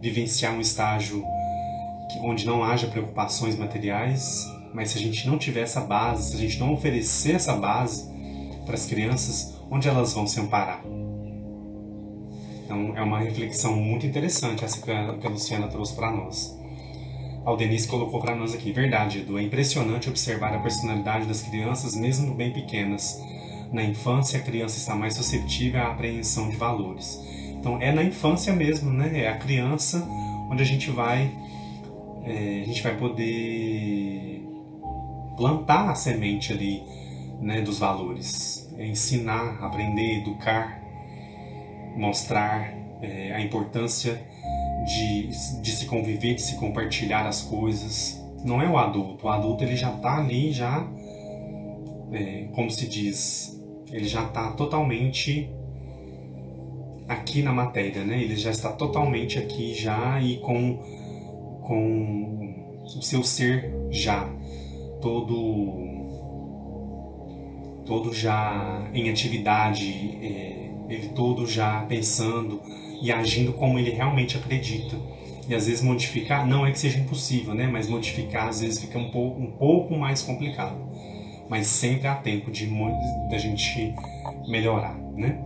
vivenciar um estágio onde não haja preocupações materiais, mas se a gente não tiver essa base, se a gente não oferecer essa base para as crianças, onde elas vão se amparar? Então é uma reflexão muito interessante essa que a Luciana trouxe para nós. A Denise colocou para nós aqui: verdade, Edu, é impressionante observar a personalidade das crianças mesmo bem pequenas. Na infância, a criança está mais suscetível à apreensão de valores. Então, é na infância mesmo, né? É a criança onde a gente vai poder plantar a semente ali, né, dos valores. É ensinar, aprender, educar, mostrar a importância de se conviver, de se compartilhar as coisas. Não é o adulto. O adulto ele já está ali, como se diz, ele já está totalmente aqui na matéria, né? Ele já está totalmente aqui já e com o seu ser já todo já em atividade, ele todo já pensando e agindo como ele realmente acredita. E às vezes modificar, não é que seja impossível, né? Mas modificar às vezes fica um pouco mais complicado. Mas sempre há tempo da gente melhorar, né?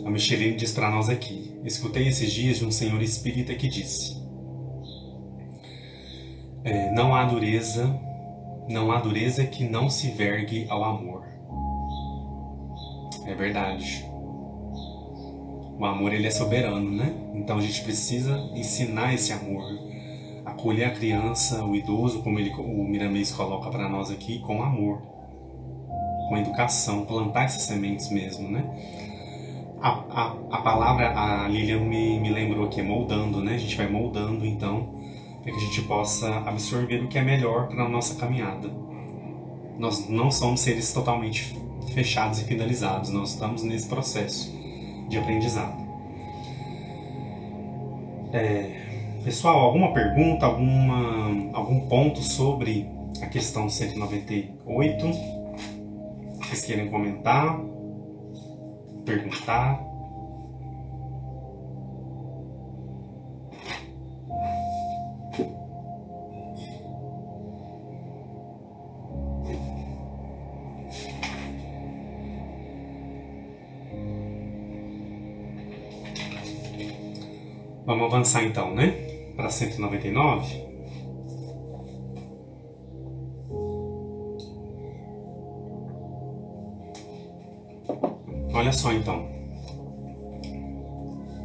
A Micheline diz para nós aqui: escutei esses dias de um senhor espírita que disse: não há dureza que não se vergue ao amor. É verdade. O amor ele é soberano, né? Então a gente precisa ensinar esse amor, acolher a criança, o idoso, como o Miramês coloca para nós aqui, com amor, com educação, plantar essas sementes mesmo, né? A palavra, a Lilian me lembrou que é moldando, né? A gente vai moldando, então, para que a gente possa absorver o que é melhor para a nossa caminhada. Nós não somos seres totalmente fechados e finalizados, nós estamos nesse processo de aprendizado. Pessoal, alguma pergunta, algum ponto sobre a questão 198? Vocês querem comentar? Perguntar? Vamos avançar então, né? Para 199. Olha só então.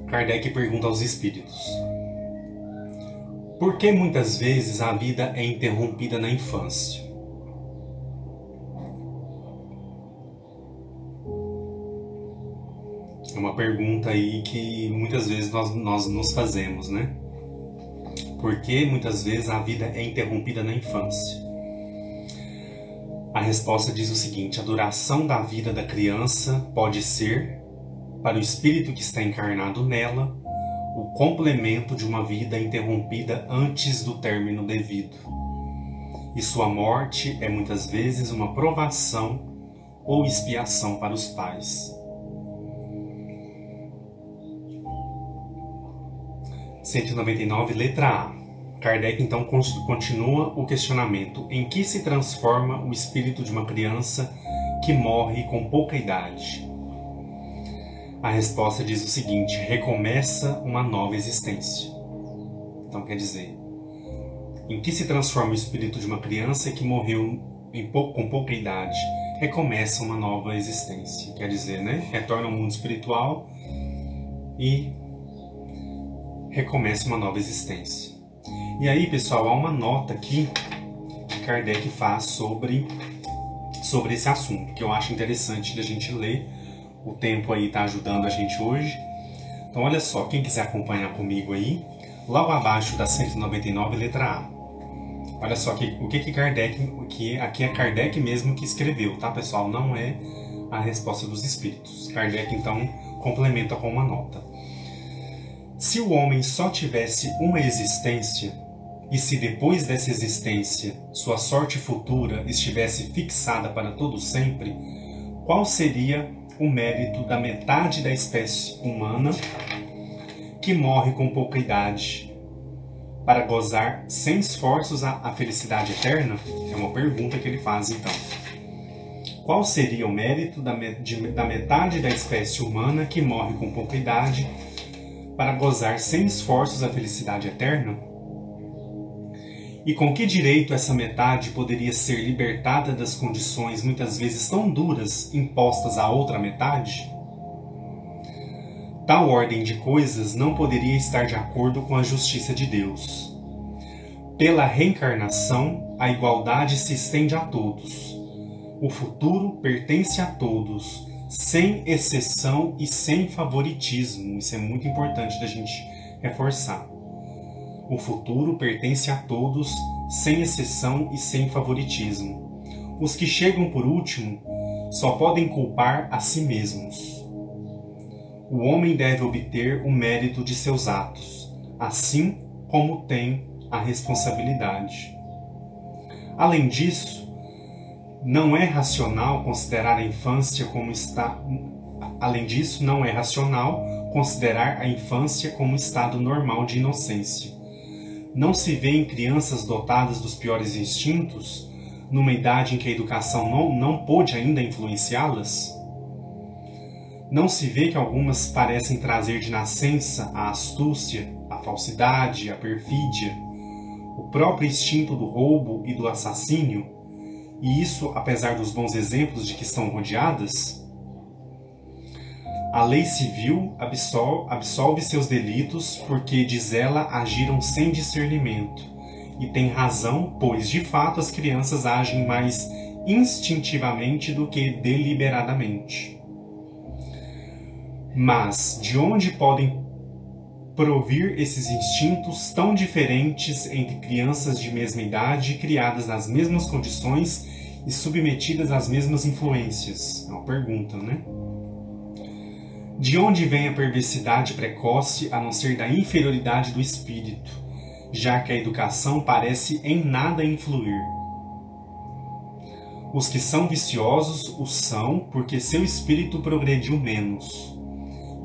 Kardec pergunta aos espíritos: por que muitas vezes a vida é interrompida na infância? É uma pergunta aí que muitas vezes nós nos fazemos, né? Por que muitas vezes a vida é interrompida na infância? A resposta diz o seguinte: a duração da vida da criança pode ser, para o espírito que está encarnado nela, o complemento de uma vida interrompida antes do término devido. E sua morte é muitas vezes uma provação ou expiação para os pais. 199, letra A. Kardec então continua o questionamento: em que se transforma o espírito de uma criança que morre com pouca idade? A resposta diz o seguinte: recomeça uma nova existência. Então quer dizer, em que se transforma o espírito de uma criança que morreu com pouca idade? Recomeça uma nova existência. Quer dizer, né? Retorna ao mundo espiritual e recomeça uma nova existência. E aí, pessoal, há uma nota aqui que Kardec faz sobre esse assunto, que eu acho interessante da gente ler. O tempo aí está ajudando a gente hoje. Então, olha só, quem quiser acompanhar comigo aí, logo abaixo da 199, letra A. Olha só o que Kardec, aqui é Kardec mesmo que escreveu, tá, pessoal? Não é a resposta dos espíritos. Kardec, então, complementa com uma nota. Se o homem só tivesse uma existência, e se depois dessa existência sua sorte futura estivesse fixada para todo sempre, qual seria o mérito da metade da espécie humana que morre com pouca idade para gozar sem esforços a felicidade eterna? É uma pergunta que ele faz então. Qual seria o mérito da metade da espécie humana que morre com pouca idade para gozar sem esforços a felicidade eterna? E com que direito essa metade poderia ser libertada das condições muitas vezes tão duras impostas à outra metade? Tal ordem de coisas não poderia estar de acordo com a justiça de Deus. Pela reencarnação, a igualdade se estende a todos. O futuro pertence a todos, sem exceção e sem favoritismo. Isso é muito importante da gente reforçar. O futuro pertence a todos, sem exceção e sem favoritismo. Os que chegam por último só podem culpar a si mesmos. O homem deve obter o mérito de seus atos, assim como tem a responsabilidade. Além disso, não é racional considerar a infância como estado normal de inocência. Não se vê em crianças dotadas dos piores instintos, numa idade em que a educação não pôde ainda influenciá-las? Não se vê que algumas parecem trazer de nascença a astúcia, a falsidade, a perfídia, o próprio instinto do roubo e do assassínio, e isso apesar dos bons exemplos de que estão rodeadas? A lei civil absolve seus delitos porque, diz ela, agiram sem discernimento. E tem razão, pois, de fato, as crianças agem mais instintivamente do que deliberadamente. Mas de onde podem provir esses instintos tão diferentes entre crianças de mesma idade, criadas nas mesmas condições e submetidas às mesmas influências? É uma pergunta, né? De onde vem a perversidade precoce, a não ser da inferioridade do espírito, já que a educação parece em nada influir? Os que são viciosos o são porque seu espírito progrediu menos.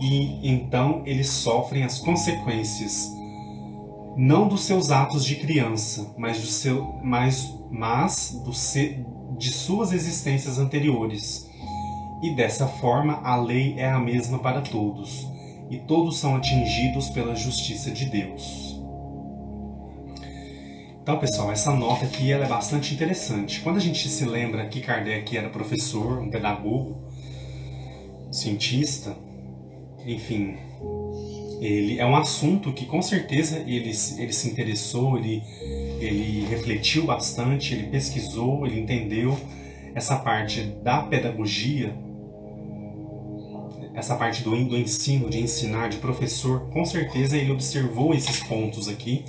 E então eles sofrem as consequências, não dos seus atos de criança, mas de suas existências anteriores. E dessa forma a lei é a mesma para todos, e todos são atingidos pela justiça de Deus. Então, pessoal, essa nota aqui ela é bastante interessante. Quando a gente se lembra que Kardec era professor, um pedagogo, cientista, enfim, ele é um assunto que com certeza ele se interessou, ele refletiu bastante, ele pesquisou, ele entendeu essa parte da pedagogia, essa parte do ensino, de ensinar, de professor. Com certeza ele observou esses pontos aqui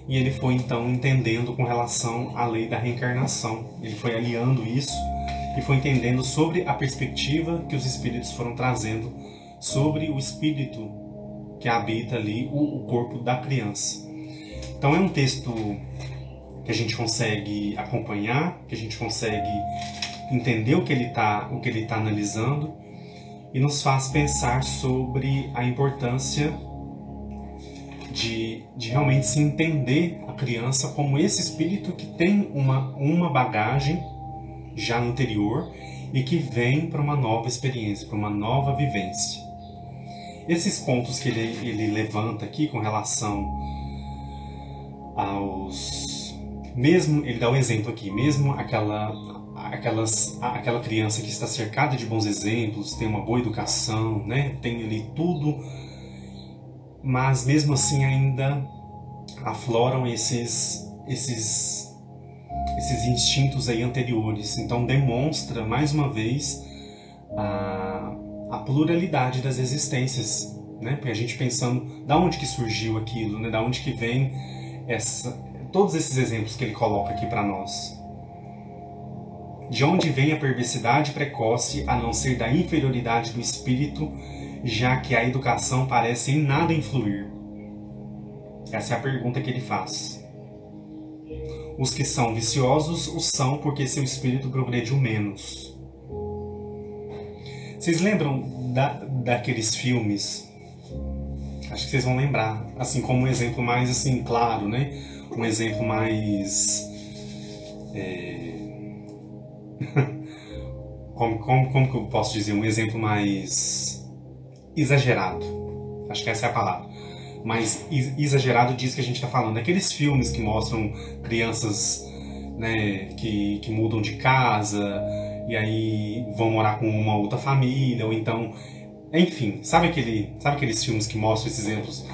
e ele foi então entendendo com relação à lei da reencarnação. Ele foi aliando isso e foi entendendo sobre a perspectiva que os espíritos foram trazendo sobre o espírito que habita ali o corpo da criança. Então é um texto que a gente consegue acompanhar, que a gente consegue entender o que ele está analisando e nos faz pensar sobre a importância de realmente se entender a criança como esse espírito que tem uma bagagem já anterior e que vem para uma nova experiência, para uma nova vivência. Esses pontos que ele levanta aqui com relação aos... Mesmo, ele dá um exemplo aqui, mesmo aquela criança que está cercada de bons exemplos, tem uma boa educação, né? Tem ali tudo, mas mesmo assim ainda afloram esses instintos aí anteriores. Então demonstra mais uma vez a pluralidade das existências, né? Porque a gente pensando da onde que surgiu aquilo, né? Da onde que vem todos esses exemplos que ele coloca aqui para nós. De onde vem a perversidade precoce, a não ser da inferioridade do espírito, já que a educação parece em nada influir? Essa é a pergunta que ele faz. Os que são viciosos o são porque seu espírito progrediu menos. Vocês lembram daqueles filmes? Acho que vocês vão lembrar, assim, como um exemplo mais assim, claro, né? Um exemplo mais... como que eu posso dizer? Um exemplo mais exagerado. Acho que essa é a palavra. Mas exagerado diz que a gente está falando. Aqueles filmes que mostram crianças, né, que mudam de casa e aí vão morar com uma outra família, ou então... Enfim, sabe aqueles filmes que mostram esses exemplos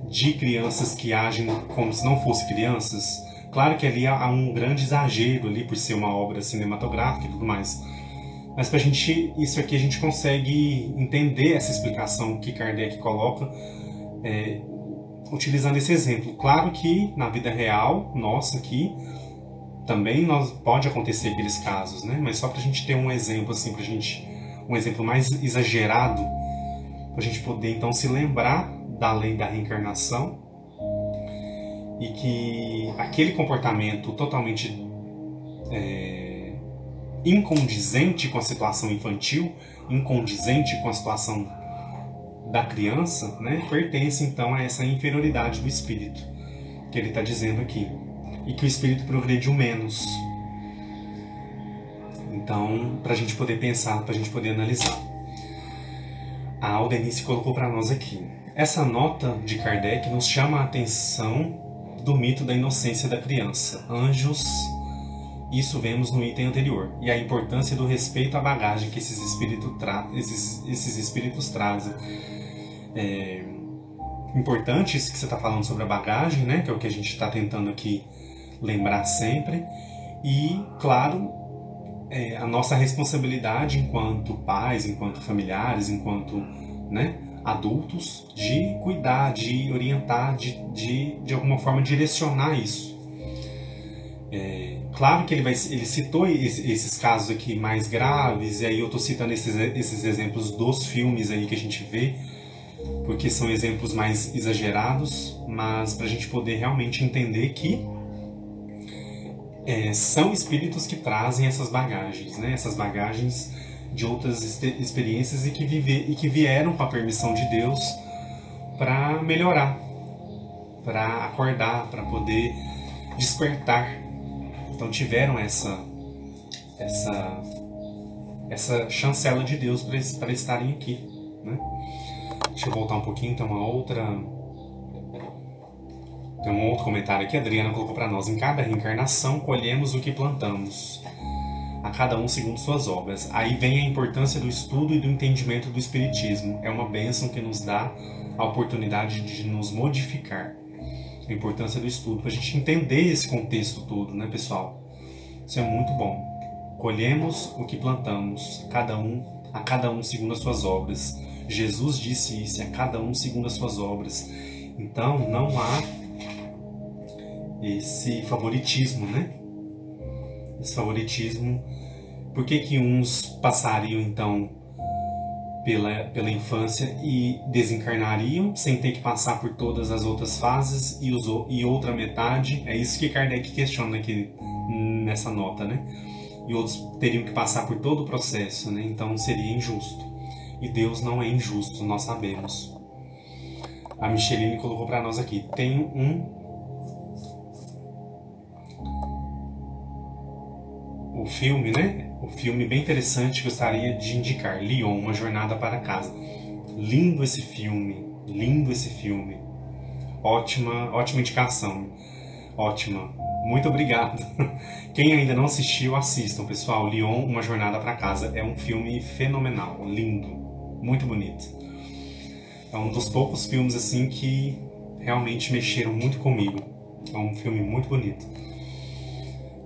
de crianças que agem como se não fossem crianças? Claro que ali há um grande exagero ali por ser uma obra cinematográfica e tudo mais. Mas pra gente, isso aqui a gente consegue entender essa explicação que Kardec coloca utilizando esse exemplo. Claro que na vida real, nossa aqui, também pode acontecer aqueles casos, né? Mas só pra gente ter um exemplo assim, um exemplo mais exagerado, pra gente poder então se lembrar da lei da reencarnação e que aquele comportamento totalmente incondizente com a situação infantil, incondizente com a situação da criança, né, pertence então a essa inferioridade do espírito que ele está dizendo aqui, e que o espírito progrediu menos. Então, para a gente poder pensar, para a gente poder analisar, a Aldenice colocou para nós aqui: essa nota de Kardec nos chama a atenção do mito da inocência da criança, anjos. Isso vemos no item anterior, e a importância do respeito à bagagem que esses espíritos trazem. Importante isso que você está falando sobre a bagagem, né? Que é o que a gente está tentando aqui lembrar sempre. E, claro, a nossa responsabilidade enquanto pais, enquanto familiares, enquanto né, adultos, de cuidar, de orientar, de alguma forma direcionar isso. Claro que ele citou esses casos aqui mais graves, e aí eu estou citando esses exemplos dos filmes aí que a gente vê, porque são exemplos mais exagerados, mas para a gente poder realmente entender que são espíritos que trazem essas bagagens, né? Essas bagagens de outras experiências e que vieram com a permissão de Deus para melhorar, para acordar, para poder despertar. Então tiveram essa chancela de Deus para estarem aqui, né? Deixa eu voltar um pouquinho, tem um outro comentário aqui. A Adriana colocou para nós: em cada reencarnação colhemos o que plantamos, a cada um segundo suas obras. Aí vem a importância do estudo e do entendimento do Espiritismo. É uma bênção que nos dá a oportunidade de nos modificar. A importância do estudo, para a gente entender esse contexto todo, né, pessoal? Isso é muito bom. Colhemos o que plantamos, a cada um segundo as suas obras. Jesus disse isso, a cada um segundo as suas obras. Então, não há esse favoritismo, né? Esse favoritismo. Por que uns passariam, então, pela infância e desencarnariam sem ter que passar por todas as outras fases e outra metade? É isso que Kardec questiona aqui nessa nota, né? E outros teriam que passar por todo o processo, né? Então seria injusto. E Deus não é injusto, nós sabemos. A Micheline colocou para nós aqui: tem o filme, né? O filme bem interessante, gostaria de indicar: Leon, Uma Jornada para Casa. Lindo esse filme, lindo esse filme. Ótima indicação. Ótima. Muito obrigado. Quem ainda não assistiu, assistam, pessoal. Leon, Uma Jornada para Casa. É um filme fenomenal, lindo, muito bonito. É um dos poucos filmes assim que realmente mexeram muito comigo. É um filme muito bonito.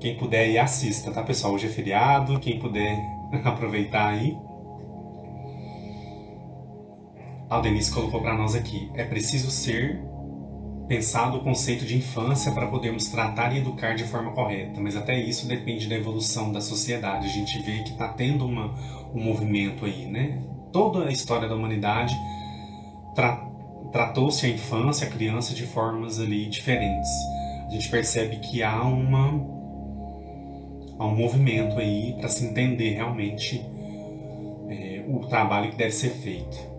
Quem puder ir, assista, tá, pessoal? Hoje é feriado, quem puder aproveitar aí. A Denise colocou para nós aqui: é preciso ser pensado o conceito de infância para podermos tratar e educar de forma correta, mas até isso depende da evolução da sociedade. A gente vê que está tendo um movimento aí, né? Toda a história da humanidade tratou-se a infância, a criança de formas ali diferentes. A gente percebe que há um movimento aí para se entender realmente o trabalho que deve ser feito.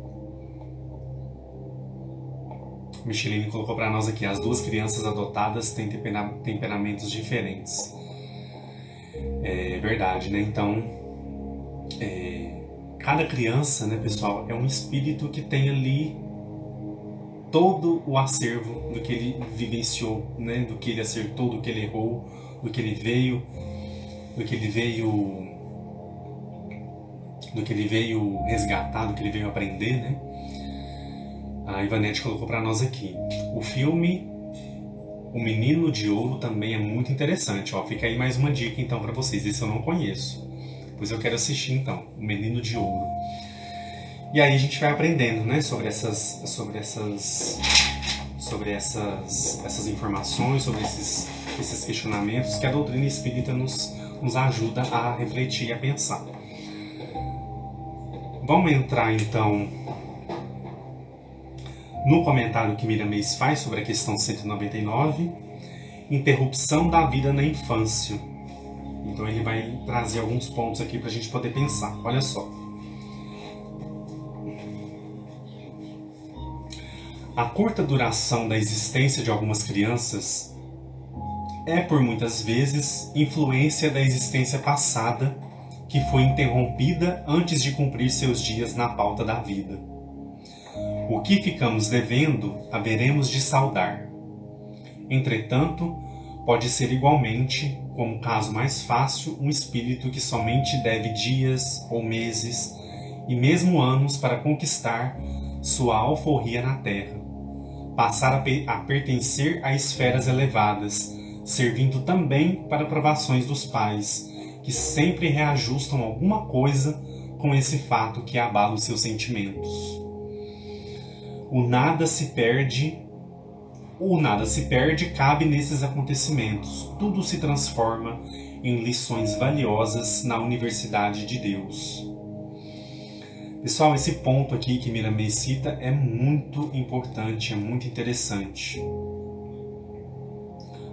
Micheline colocou para nós aqui: as duas crianças adotadas têm temperamentos diferentes. É verdade, né? Então, cada criança, né, pessoal, é um espírito que tem ali todo o acervo do que ele vivenciou, né? Do que ele acertou, do que ele errou, do que ele veio resgatar, do que ele veio aprender, né? A Ivanete colocou para nós aqui: o filme O Menino de Ouro também é muito interessante. Ó, fica aí mais uma dica então para vocês. Esse eu não conheço, pois eu quero assistir então, O Menino de Ouro. E aí a gente vai aprendendo, né, sobre essas informações, sobre esses questionamentos que a doutrina espírita nos ajuda a refletir e a pensar. Vamos entrar então no comentário que Miramês faz sobre a questão 199, interrupção da vida na infância. Então ele vai trazer alguns pontos aqui para a gente poder pensar. Olha só. A curta duração da existência de algumas crianças é, por muitas vezes, influência da existência passada que foi interrompida antes de cumprir seus dias na pauta da vida. O que ficamos devendo, haveremos de saldar. Entretanto, pode ser igualmente, como caso mais fácil, um espírito que somente deve dias ou meses e mesmo anos para conquistar sua alforria na terra, passar a pertencer a esferas elevadas, servindo também para provações dos pais, que sempre reajustam alguma coisa com esse fato que abala os seus sentimentos. O nada se perde, cabe nesses acontecimentos. Tudo se transforma em lições valiosas na Universidade de Deus. Pessoal, esse ponto aqui que Miramês cita é muito importante, é muito interessante.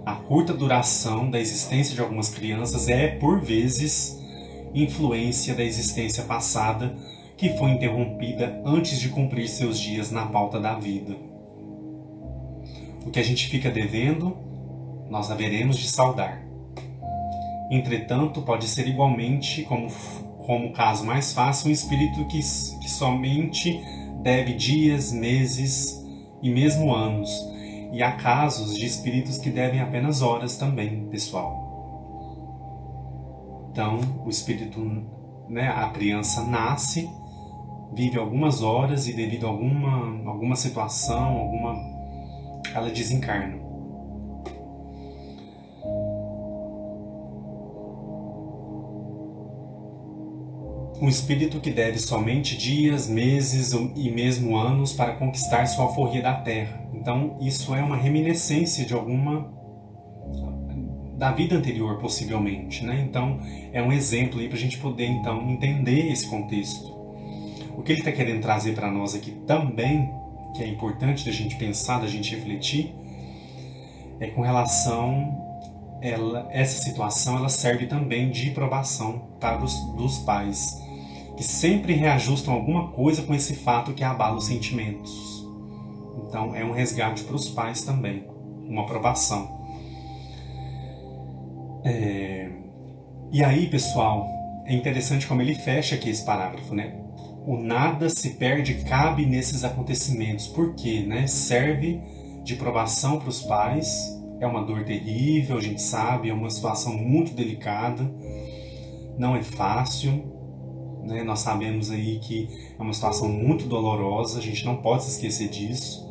A curta duração da existência de algumas crianças é, por vezes, influência da existência passada que foi interrompida antes de cumprir seus dias na pauta da vida. O que a gente fica devendo, nós haveremos de saldar. Entretanto, pode ser igualmente, como caso mais fácil, um espírito que somente deve dias, meses e mesmo anos. E há casos de espíritos que devem apenas horas também, pessoal. Então, o espírito, né, a criança nasce, vive algumas horas e devido a alguma situação, ela desencarna. Um espírito que deve somente dias, meses e mesmo anos para conquistar sua alforria da terra. Então, isso é uma reminiscência de da vida anterior, possivelmente, né? Então, é um exemplo aí para a gente poder, então, entender esse contexto. O que ele está querendo trazer para nós aqui também, que é importante da gente pensar, da gente refletir, é com relação essa situação ela serve também de provação para dos pais, que sempre reajustam alguma coisa com esse fato que abala os sentimentos. Então é um resgate para os pais também, uma provação. E aí, pessoal, é interessante como ele fecha aqui esse parágrafo, né? O nada se perde, cabe nesses acontecimentos. Por quê? Né? Serve de provação para os pais. É uma dor terrível, a gente sabe, é uma situação muito delicada, não é fácil, né? Nós sabemos aí que é uma situação muito dolorosa, a gente não pode se esquecer disso.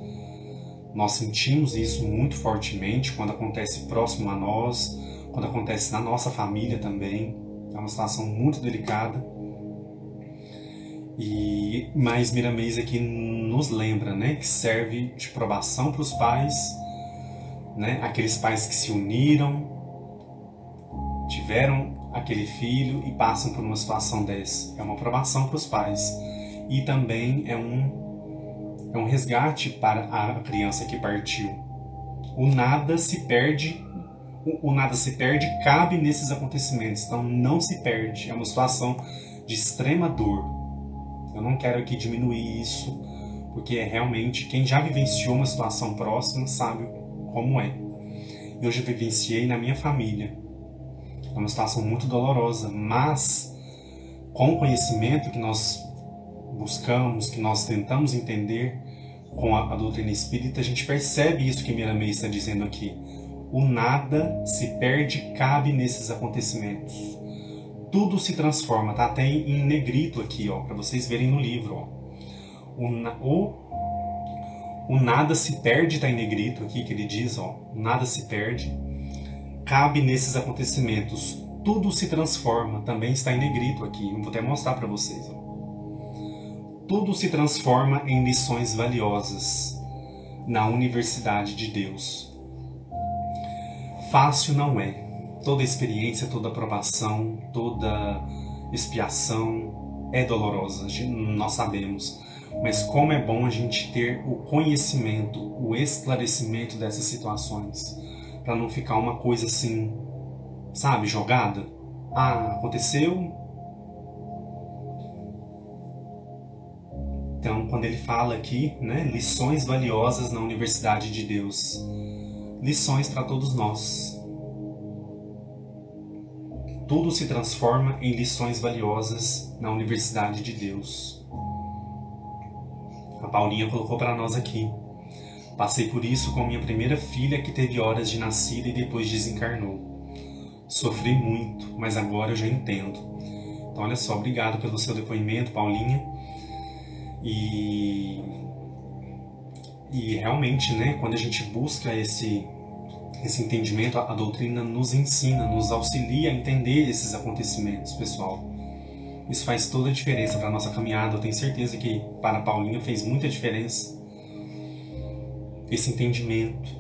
Nós sentimos isso muito fortemente quando acontece próximo a nós, quando acontece na nossa família também. É uma situação muito delicada. Mas Miramês aqui nos lembra, né, que serve de provação para os pais, né, aqueles pais que se uniram, tiveram aquele filho e passam por uma situação dessa. É uma provação para os pais. E também é um resgate para a criança que partiu. O nada se perde, cabe nesses acontecimentos. Então não se perde. É uma situação de extrema dor. Eu não quero aqui diminuir isso, porque é realmente quem já vivenciou uma situação próxima sabe como é. Eu já vivenciei na minha família. É uma situação muito dolorosa, mas com o conhecimento que nós buscamos, que nós tentamos entender com a doutrina espírita, a gente percebe isso que Miramês está dizendo aqui. O nada se perde, cabe nesses acontecimentos. Tudo se transforma, tá até em negrito aqui, ó, para vocês verem no livro, ó. O nada se perde, tá em negrito aqui que ele diz, ó, o nada se perde, cabe nesses acontecimentos. Tudo se transforma, também está em negrito aqui, eu vou até mostrar para vocês, ó. Tudo se transforma em lições valiosas na Universidade de Deus. Fácil não é. Toda experiência, toda provação, toda expiação é dolorosa, nós sabemos. Mas como é bom a gente ter o conhecimento, o esclarecimento dessas situações, para não ficar uma coisa assim, sabe, jogada. Ah, aconteceu. Então, quando ele fala aqui, né, lições valiosas na Universidade de Deus, lições para todos nós. Tudo se transforma em lições valiosas na Universidade de Deus. A Paulinha colocou para nós aqui. Passei por isso com minha primeira filha que teve horas de nascida e depois desencarnou. Sofri muito, mas agora eu já entendo. Então olha só, obrigado pelo seu depoimento, Paulinha. E realmente, né, quando a gente busca esse entendimento, a doutrina nos ensina, nos auxilia a entender esses acontecimentos, pessoal. Isso faz toda a diferença para a nossa caminhada. Eu tenho certeza que para a Paulinha fez muita diferença. esse entendimento.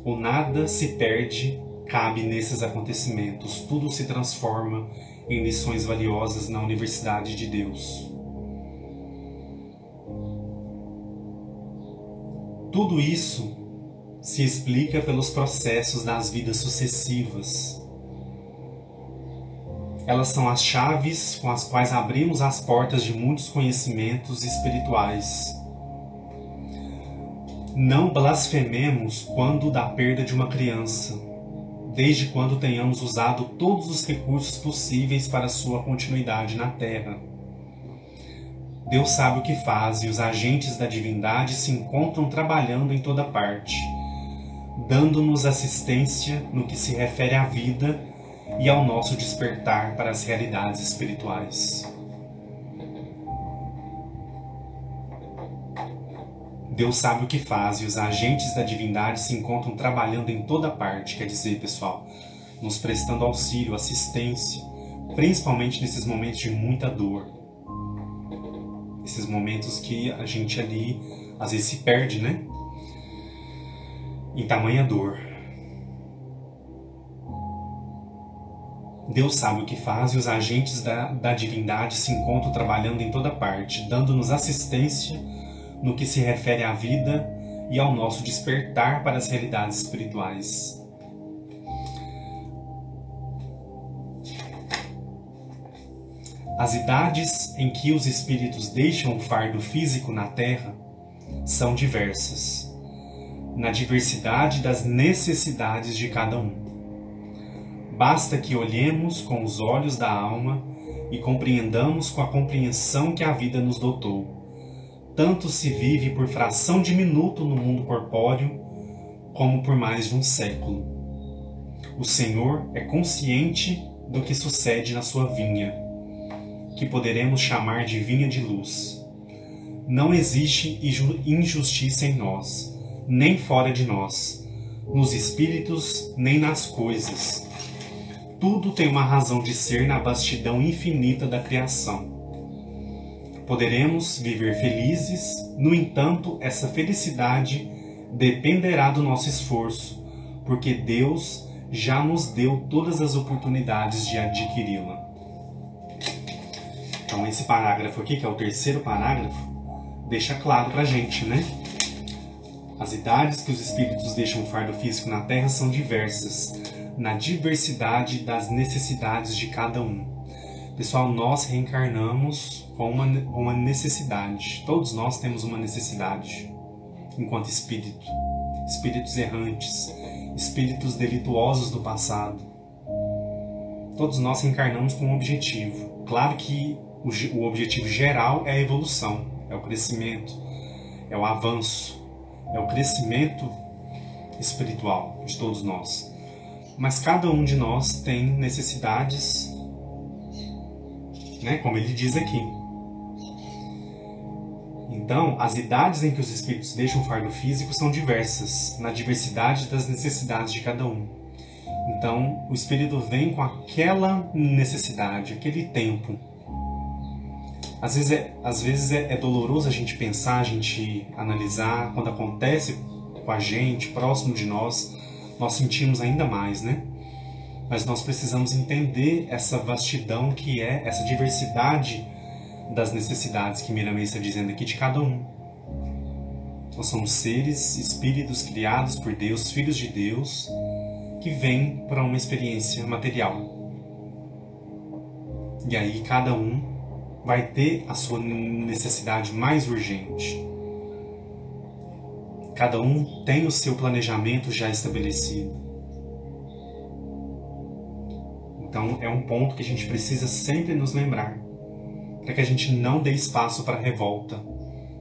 O nada se perde, cabe nesses acontecimentos. Tudo se transforma em lições valiosas na Universidade de Deus. Tudo isso se explica pelos processos das vidas sucessivas. Elas são as chaves com as quais abrimos as portas de muitos conhecimentos espirituais. Não blasfememos quando da perda de uma criança, desde quando tenhamos usado todos os recursos possíveis para sua continuidade na Terra. Deus sabe o que faz e os agentes da divindade se encontram trabalhando em toda parte, dando-nos assistência no que se refere à vida e ao nosso despertar para as realidades espirituais. Deus sabe o que faz e os agentes da divindade se encontram trabalhando em toda parte, quer dizer, pessoal, nos prestando auxílio, assistência, principalmente nesses momentos de muita dor. Esses momentos que a gente ali, às vezes, se perde, né? Em tamanha dor. Deus sabe o que faz e os agentes da divindade se encontram trabalhando em toda parte, dando-nos assistência no que se refere à vida e ao nosso despertar para as realidades espirituais. As idades em que os espíritos deixam o fardo físico na Terra são diversas, na diversidade das necessidades de cada um. Basta que olhemos com os olhos da alma e compreendamos com a compreensão que a vida nos dotou. Tanto se vive por fração de minuto no mundo corpóreo, como por mais de um século. O Senhor é consciente do que sucede na sua vinha, que poderemos chamar de vinha de luz. Não existe injustiça em nós, nem fora de nós, nos espíritos, nem nas coisas. Tudo tem uma razão de ser na vastidão infinita da criação. Poderemos viver felizes, no entanto, essa felicidade dependerá do nosso esforço, porque Deus já nos deu todas as oportunidades de adquiri-la. Então esse parágrafo aqui, que é o terceiro parágrafo, deixa claro pra gente, né? As idades que os espíritos deixam o fardo físico na Terra são diversas, na diversidade das necessidades de cada um. Pessoal, nós reencarnamos com uma necessidade. Todos nós temos uma necessidade, enquanto espírito. Espíritos errantes, espíritos delituosos do passado. Todos nós reencarnamos com um objetivo. Claro que o objetivo geral é a evolução, é o crescimento, é o avanço, é o crescimento espiritual de todos nós. Mas cada um de nós tem necessidades, né, como ele diz aqui. Então, as idades em que os espíritos deixam o fardo físico são diversas, na diversidade das necessidades de cada um. Então, o espírito vem com aquela necessidade, aquele tempo. Às vezes é doloroso a gente pensar, a gente analisar. Quando acontece com a gente, próximo de nós, nós sentimos ainda mais, né? Mas nós precisamos entender essa vastidão que é, essa diversidade das necessidades que Miramês está dizendo aqui de cada um. Nós somos seres, espíritos criados por Deus, filhos de Deus, que vêm para uma experiência material. E aí cada um vai ter a sua necessidade mais urgente. Cada um tem o seu planejamento já estabelecido. Então é um ponto que a gente precisa sempre nos lembrar, para que a gente não dê espaço para a revolta,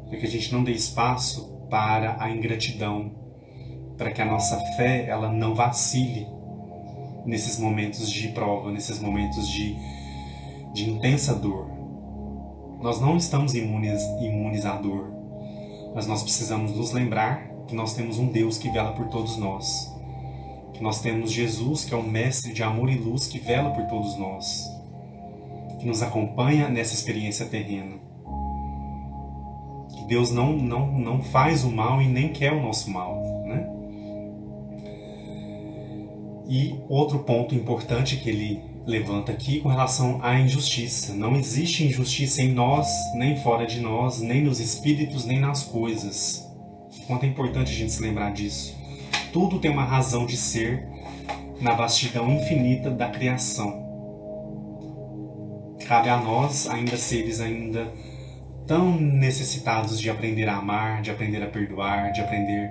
para que a gente não dê espaço para a ingratidão, para que a nossa fé ela não vacile nesses momentos de prova, nesses momentos de intensa dor. Nós não estamos imunes à dor, mas nós precisamos nos lembrar que nós temos um Deus que vela por todos nós, que nós temos Jesus, que é um mestre de amor e luz, que vela por todos nós, que nos acompanha nessa experiência terrena. Que Deus não faz o mal e nem quer o nosso mal, né? E outro ponto importante que ele levanta aqui com relação à injustiça. Não existe injustiça em nós, nem fora de nós, nem nos espíritos, nem nas coisas. Quanto é importante a gente se lembrar disso. Tudo tem uma razão de ser na vastidão infinita da criação. Cabe a nós, ainda seres ainda tão necessitados de aprender a amar, de aprender a perdoar, de aprender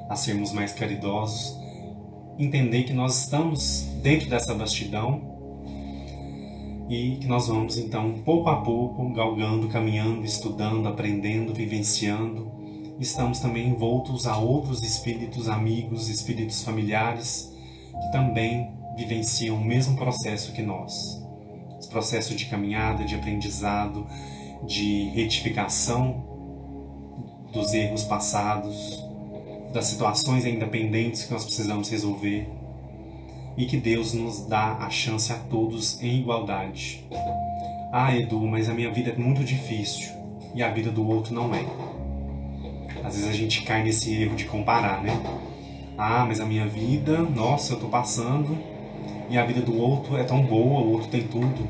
a sermos mais caridosos, entender que nós estamos dentro dessa vastidão e que nós vamos, então, pouco a pouco, galgando, caminhando, estudando, aprendendo, vivenciando. Estamos também envoltos a outros espíritos amigos, espíritos familiares, que também vivenciam o mesmo processo que nós. Esse processo de caminhada, de aprendizado, de retificação dos erros passados, das situações ainda pendentes que nós precisamos resolver, e que Deus nos dá a chance a todos em igualdade. Ah, Edu, mas a minha vida é muito difícil e a vida do outro não é. Às vezes a gente cai nesse erro de comparar, né? Ah, mas a minha vida, nossa, eu tô passando, e a vida do outro é tão boa, o outro tem tudo.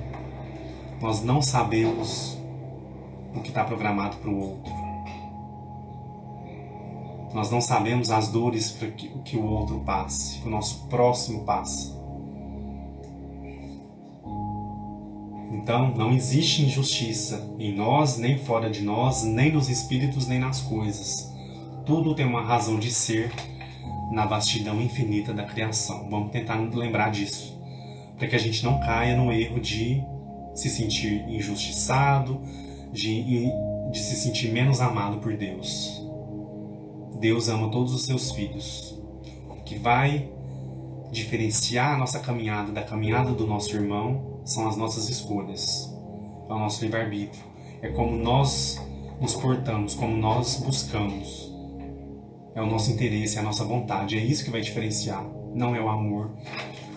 Nós não sabemos o que está programado para o outro. Nós não sabemos as dores que o outro passe, que o nosso próximo passa. Então, não existe injustiça em nós, nem fora de nós, nem nos espíritos, nem nas coisas. Tudo tem uma razão de ser na vastidão infinita da criação. Vamos tentar lembrar disso, para que a gente não caia no erro de se sentir injustiçado, de se sentir menos amado por Deus. Deus ama todos os seus filhos. O que vai diferenciar a nossa caminhada da caminhada do nosso irmão são as nossas escolhas, é o nosso livre-arbítrio. É como nós nos portamos, como nós buscamos. É o nosso interesse, é a nossa vontade. É isso que vai diferenciar. Não é o amor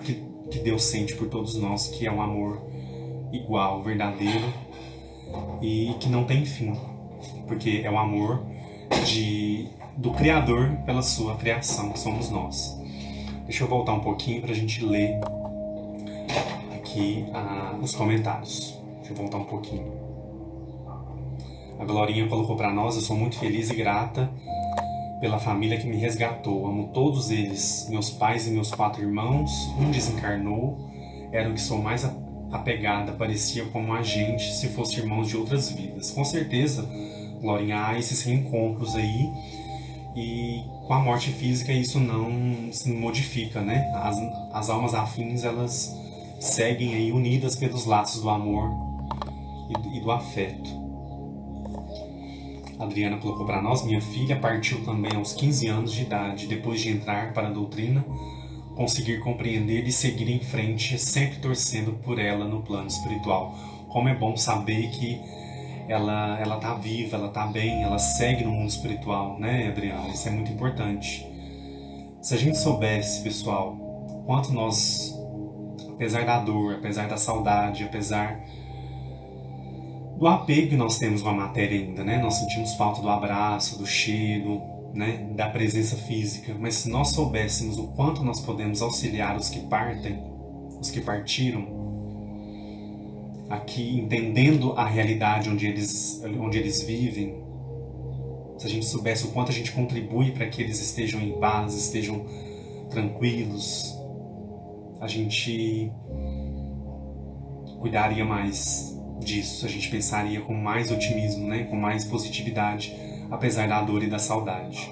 que Deus sente por todos nós, que é um amor igual, verdadeiro e que não tem fim. Porque é o amor do Criador pela sua criação, que somos nós. Deixa eu voltar um pouquinho para a gente ler aqui os comentários. Deixa eu voltar um pouquinho. A Glorinha colocou para nós: eu sou muito feliz e grata pela família que me resgatou. Amo todos eles, meus pais e meus 4 irmãos. Um desencarnou, era o que sou mais apegada, parecia como a gente se fosse irmãos de outras vidas. Com certeza, Glorinha, há esses reencontros aí, e com a morte física isso não se modifica, né? As almas afins, elas seguem aí unidas pelos laços do amor e do afeto. A Adriana colocou para nós: minha filha partiu também aos 15 anos de idade, depois de entrar para a doutrina, conseguir compreender e seguir em frente, sempre torcendo por ela no plano espiritual. Como é bom saber que ela tá viva, ela tá bem, ela segue no mundo espiritual, né, Adriana? Isso é muito importante. Se a gente soubesse, pessoal, quanto nós, apesar da dor, apesar da saudade, apesar do apego que nós temos com a matéria ainda, né? Nós sentimos falta do abraço, do cheiro, né? Da presença física. Mas se nós soubéssemos o quanto nós podemos auxiliar os que partem, os que partiram, aqui entendendo a realidade onde eles vivem, se a gente soubesse o quanto a gente contribui para que eles estejam em paz, estejam tranquilos, a gente cuidaria mais disso, a gente pensaria com mais otimismo, né? Com mais positividade, apesar da dor e da saudade.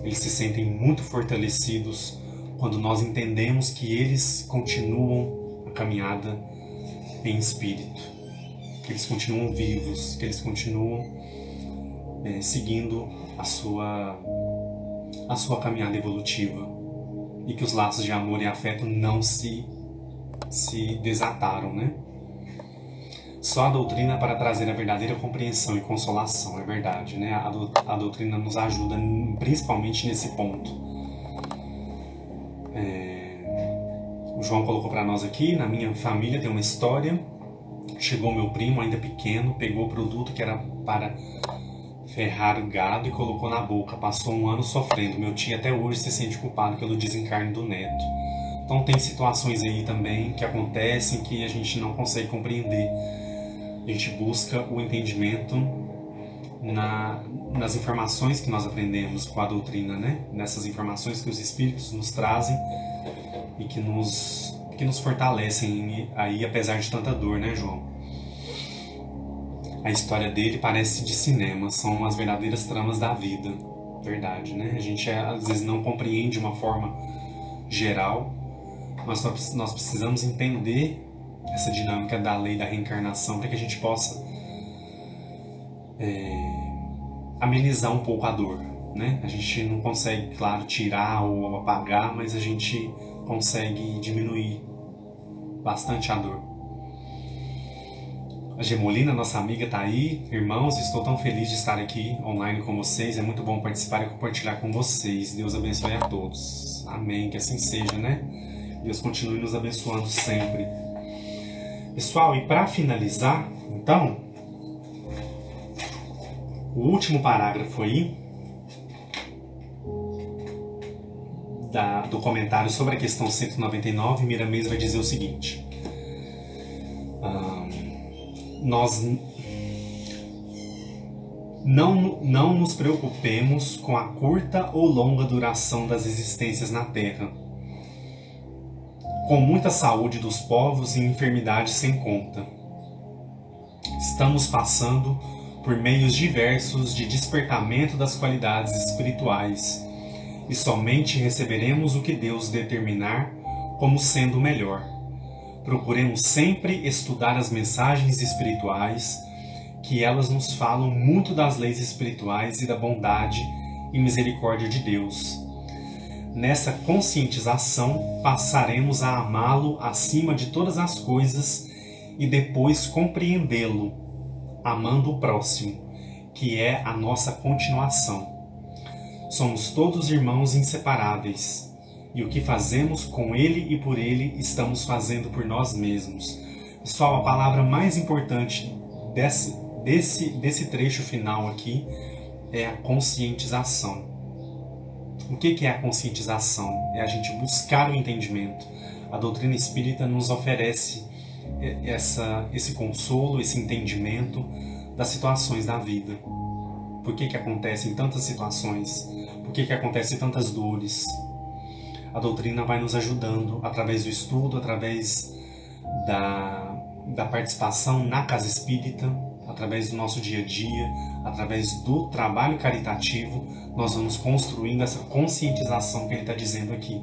Eles se sentem muito fortalecidos quando nós entendemos que eles continuam a caminhada em espírito, que eles continuam vivos, que eles continuam seguindo a sua caminhada evolutiva, e que os laços de amor e afeto não se desataram, né? Só a doutrina para trazer a verdadeira compreensão e consolação, é verdade, né? A doutrina nos ajuda principalmente nesse ponto. O João colocou para nós aqui: na minha família tem uma história. Chegou meu primo, ainda pequeno, pegou o produto que era para Ferrar o gado e colocou na boca. Passou 1 ano sofrendo. Meu tio até hoje se sente culpado pelo desencarne do neto. Então tem situações aí também que acontecem que a gente não consegue compreender. A gente busca o entendimento nas informações que nós aprendemos com a doutrina, né? Nessas informações que os espíritos nos trazem e que nos fortalecem aí, apesar de tanta dor, né, João? A história dele parece de cinema, são as verdadeiras tramas da vida. Verdade, né? A gente às vezes não compreende de uma forma geral, mas nós precisamos entender essa dinâmica da lei da reencarnação para que a gente possa amenizar um pouco a dor, né? A gente não consegue, claro, tirar ou apagar, mas a gente consegue diminuir bastante a dor. A Gemolina, nossa amiga, está aí. Irmãos, estou tão feliz de estar aqui online com vocês. É muito bom participar e compartilhar com vocês. Deus abençoe a todos. Amém. Que assim seja, né? Deus continue nos abençoando sempre. Pessoal, e para finalizar, então, o último parágrafo aí do comentário sobre a questão 199, Miramês vai dizer o seguinte: nós não nos preocupemos com a curta ou longa duração das existências na Terra, com muita saúde dos povos e enfermidade sem conta. Estamos passando por meios diversos de despertamento das qualidades espirituais e somente receberemos o que Deus determinar como sendo melhor. Procuremos sempre estudar as mensagens espirituais, que elas nos falam muito das leis espirituais e da bondade e misericórdia de Deus. Nessa conscientização, passaremos a amá-lo acima de todas as coisas e depois compreendê-lo, amando o próximo, que é a nossa continuação. Somos todos irmãos inseparáveis, e o que fazemos com ele e por ele estamos fazendo por nós mesmos. Pessoal, a palavra mais importante desse trecho final aqui é a conscientização. O que é a conscientização? É a gente buscar o entendimento. A doutrina espírita nos oferece esse consolo, esse entendimento das situações da vida. Por que acontecem tantas situações? Por que acontecem tantas dores? A doutrina vai nos ajudando através do estudo, através da participação na casa espírita, através do nosso dia a dia, através do trabalho caritativo, nós vamos construindo essa conscientização que ele está dizendo aqui.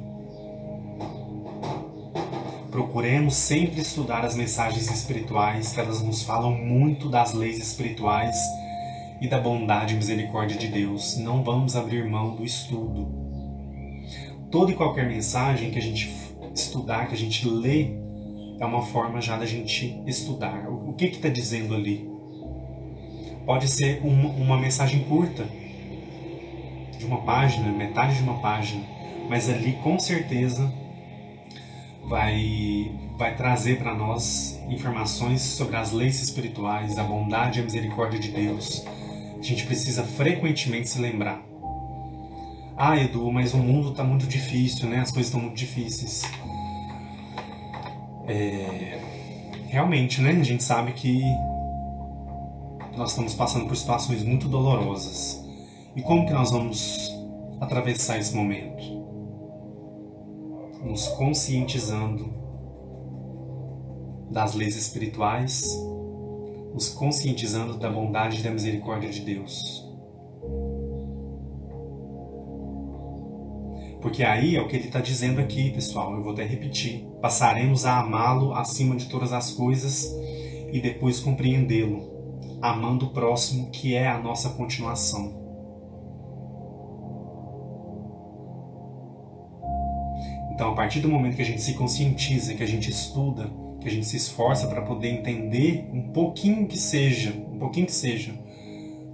Procuremos sempre estudar as mensagens espirituais, que elas nos falam muito das leis espirituais e da bondade e misericórdia de Deus. Não vamos abrir mão do estudo. Toda e qualquer mensagem que a gente estudar, que a gente lê, é uma forma já da gente estudar. O que está dizendo ali? Pode ser uma mensagem curta, de uma página, metade de uma página, mas ali com certeza vai trazer para nós informações sobre as leis espirituais, a bondade e a misericórdia de Deus. A gente precisa frequentemente se lembrar. Ah, Edu, mas o mundo está muito difícil, né? As coisas estão muito difíceis. Realmente, né? A gente sabe que nós estamos passando por situações muito dolorosas. E como que nós vamos atravessar esse momento? Nos conscientizando das leis espirituais, nos conscientizando da bondade e da misericórdia de Deus. Porque aí é o que ele está dizendo aqui, pessoal, eu vou até repetir. Passaremos a amá-lo acima de todas as coisas e depois compreendê-lo, amando o próximo, que é a nossa continuação. Então, a partir do momento que a gente se conscientiza, que a gente estuda, que a gente se esforça para poder entender um pouquinho que seja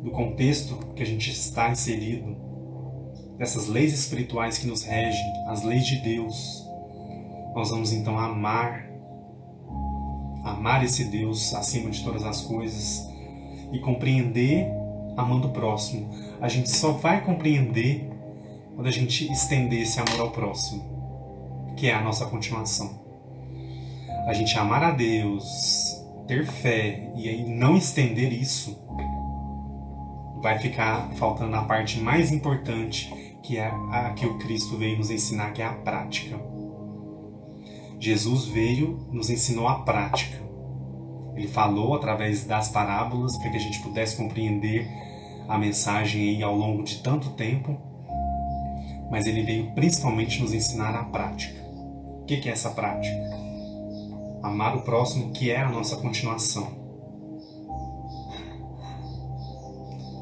do contexto que a gente está inserido, dessas leis espirituais que nos regem, as leis de Deus, nós vamos então amar esse Deus acima de todas as coisas e compreender amando o próximo. A gente só vai compreender quando a gente estender esse amor ao próximo, que é a nossa continuação. A gente amar a Deus, ter fé e aí não estender isso, vai ficar faltando a parte mais importante, que é a que o Cristo veio nos ensinar, que é a prática. Jesus veio, nos ensinou a prática. Ele falou através das parábolas para que a gente pudesse compreender a mensagem aí ao longo de tanto tempo, mas ele veio principalmente nos ensinar a prática. O que é essa prática? Amar o próximo, que é a nossa continuação.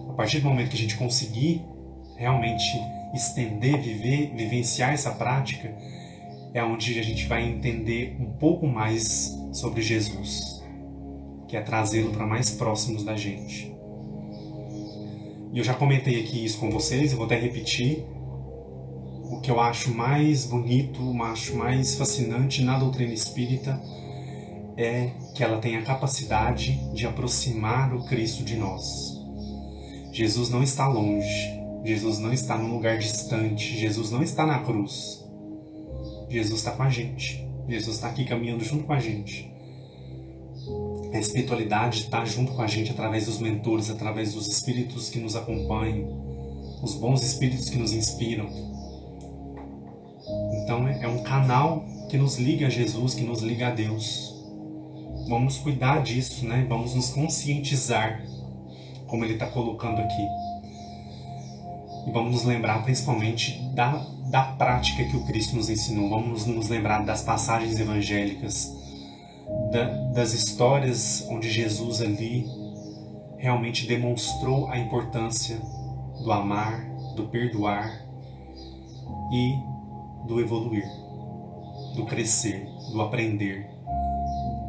A partir do momento que a gente conseguir realmente estender, vivenciar essa prática, é onde a gente vai entender um pouco mais sobre Jesus, que é trazê-lo para mais próximos da gente. E eu já comentei aqui isso com vocês, eu vou até repetir. O que eu acho mais bonito, acho mais fascinante na doutrina espírita é que ela tem a capacidade de aproximar o Cristo de nós. Jesus não está longe, Jesus não está num lugar distante, Jesus não está na cruz. Jesus está com a gente, Jesus está aqui caminhando junto com a gente. A espiritualidade está junto com a gente através dos mentores, através dos espíritos que nos acompanham, os bons espíritos que nos inspiram. Então é um canal que nos liga a Jesus, que nos liga a Deus. Vamos cuidar disso, né? Vamos nos conscientizar, como ele está colocando aqui. E vamos nos lembrar principalmente da prática que o Cristo nos ensinou. Vamos nos lembrar das passagens evangélicas, das histórias onde Jesus ali realmente demonstrou a importância do amar, do perdoar e do evoluir, do crescer, do aprender,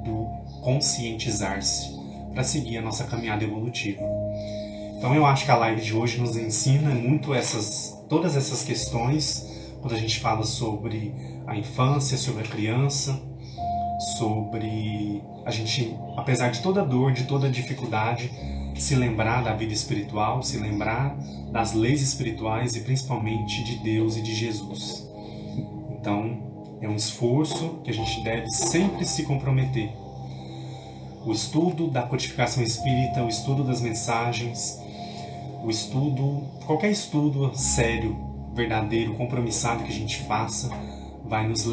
do conscientizar-se para seguir a nossa caminhada evolutiva. Então eu acho que a live de hoje nos ensina muito todas essas questões, quando a gente fala sobre a infância, sobre a criança, sobre a gente, apesar de toda dor, de toda dificuldade, se lembrar da vida espiritual, se lembrar das leis espirituais e principalmente de Deus e de Jesus. Então, é um esforço que a gente deve sempre se comprometer. O estudo da codificação espírita, o estudo das mensagens, qualquer estudo sério, verdadeiro, compromissado que a gente faça, vai nos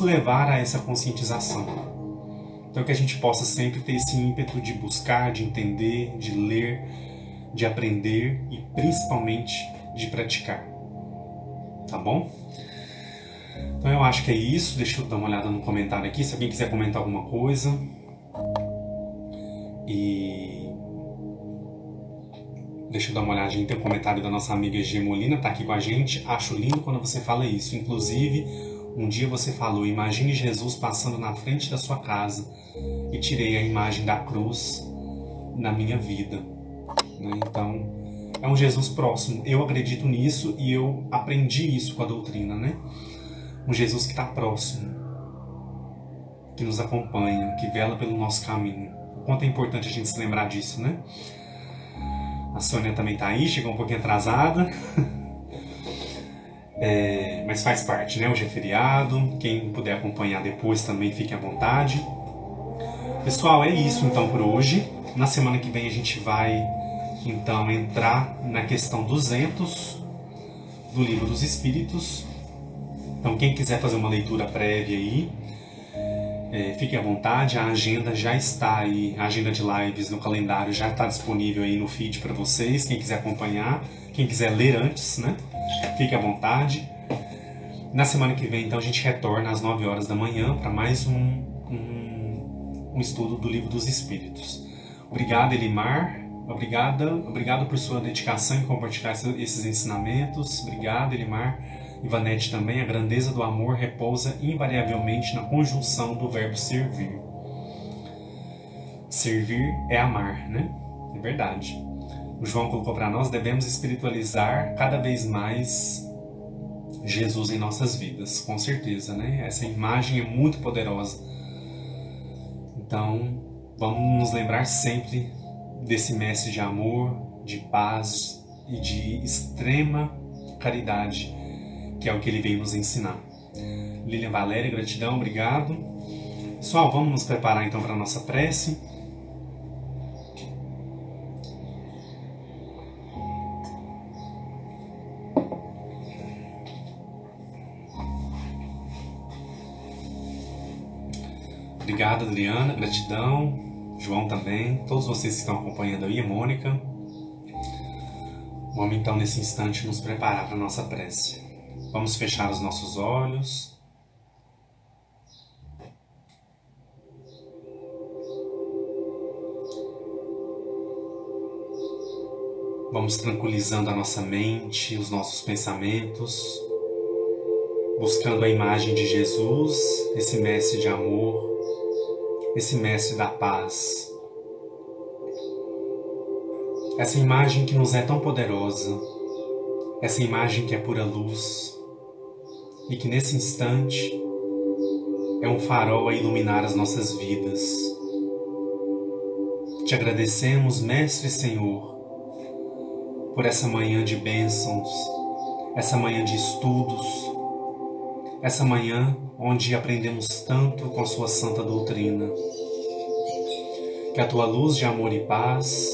levar a essa conscientização. Então que a gente possa sempre ter esse ímpeto de buscar, de entender, de ler, de aprender e principalmente de praticar. Tá bom? Então eu acho que é isso. Deixa eu dar uma olhada no comentário aqui, se alguém quiser comentar alguma coisa. E deixa eu dar uma olhadinha, tem um comentário da nossa amiga G. Molina, tá aqui com a gente. Acho lindo quando você fala isso. Inclusive, um dia você falou: imagine Jesus passando na frente da sua casa e tirei a imagem da cruz na minha vida. Né? Então, é um Jesus próximo. Eu acredito nisso e eu aprendi isso com a doutrina, né? Um Jesus que está próximo, que nos acompanha, que vela pelo nosso caminho. O quanto é importante a gente se lembrar disso, né? A Sônia também está aí, chegou um pouquinho atrasada. Mas faz parte, né? Hoje é feriado. Quem puder acompanhar depois também, fique à vontade. Pessoal, é isso então por hoje. Na semana que vem a gente vai então entrar na questão 200 do Livro dos Espíritos. Então quem quiser fazer uma leitura prévia aí, fique à vontade. A agenda já está aí, a agenda de lives no calendário já está disponível aí no feed para vocês. Quem quiser acompanhar, quem quiser ler antes, né? Fique à vontade. Na semana que vem, então, a gente retorna às 9 horas da manhã para mais um estudo do Livro dos Espíritos. Obrigado, Elimar. Obrigado por sua dedicação em compartilhar esses ensinamentos. Obrigado, Elimar. Ivanete também. A grandeza do amor repousa invariavelmente na conjunção do verbo servir. Servir é amar, né? É verdade. O João colocou para nós: devemos espiritualizar cada vez mais Jesus em nossas vidas. Com certeza, né? Essa imagem é muito poderosa. Então, vamos nos lembrar sempre desse mestre de amor, de paz e de extrema caridade, que é o que ele veio nos ensinar. Lilian Valéria, gratidão, obrigado. Pessoal, vamos nos preparar então para a nossa prece. Obrigado, Adriana, gratidão. João também, todos vocês que estão acompanhando aí, a Mônica. Vamos então nesse instante nos preparar para a nossa prece. Vamos fechar os nossos olhos. Vamos tranquilizando a nossa mente, os nossos pensamentos, buscando a imagem de Jesus, esse mestre de amor, esse mestre da paz. Essa imagem que nos é tão poderosa, essa imagem que é pura luz e que nesse instante é um farol a iluminar as nossas vidas. Te agradecemos, Mestre Senhor, por essa manhã de bênçãos, essa manhã de estudos, essa manhã onde aprendemos tanto com a sua santa doutrina. Que a tua luz de amor e paz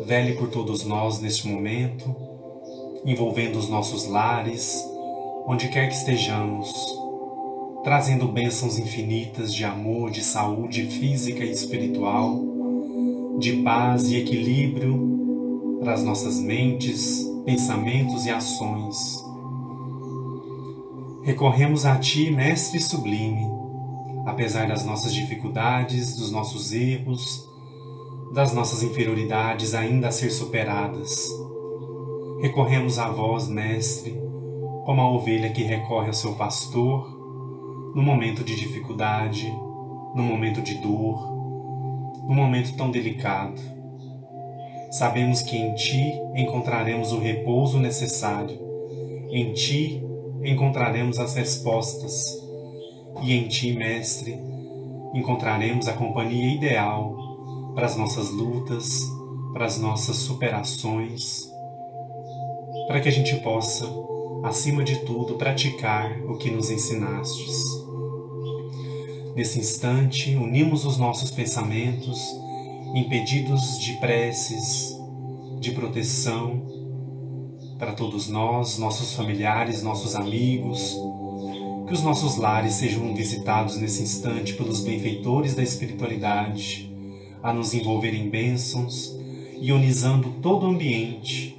vele por todos nós neste momento, envolvendo os nossos lares, onde quer que estejamos, trazendo bênçãos infinitas de amor, de saúde física e espiritual, de paz e equilíbrio para as nossas mentes, pensamentos e ações. Recorremos a Ti, Mestre Sublime, apesar das nossas dificuldades, dos nossos erros, das nossas inferioridades ainda a ser superadas. Recorremos a vós, Mestre, como a ovelha que recorre ao seu pastor, no momento de dificuldade, no momento de dor, no momento tão delicado. Sabemos que em Ti encontraremos o repouso necessário, em Ti encontraremos as respostas, e em Ti, Mestre, encontraremos a companhia ideal para as nossas lutas, para as nossas superações, para que a gente possa, acima de tudo, praticar o que nos ensinastes. Nesse instante, unimos os nossos pensamentos em pedidos de preces, de proteção para todos nós, nossos familiares, nossos amigos, que os nossos lares sejam visitados nesse instante pelos benfeitores da espiritualidade, a nos envolver em bênçãos, ionizando todo o ambiente,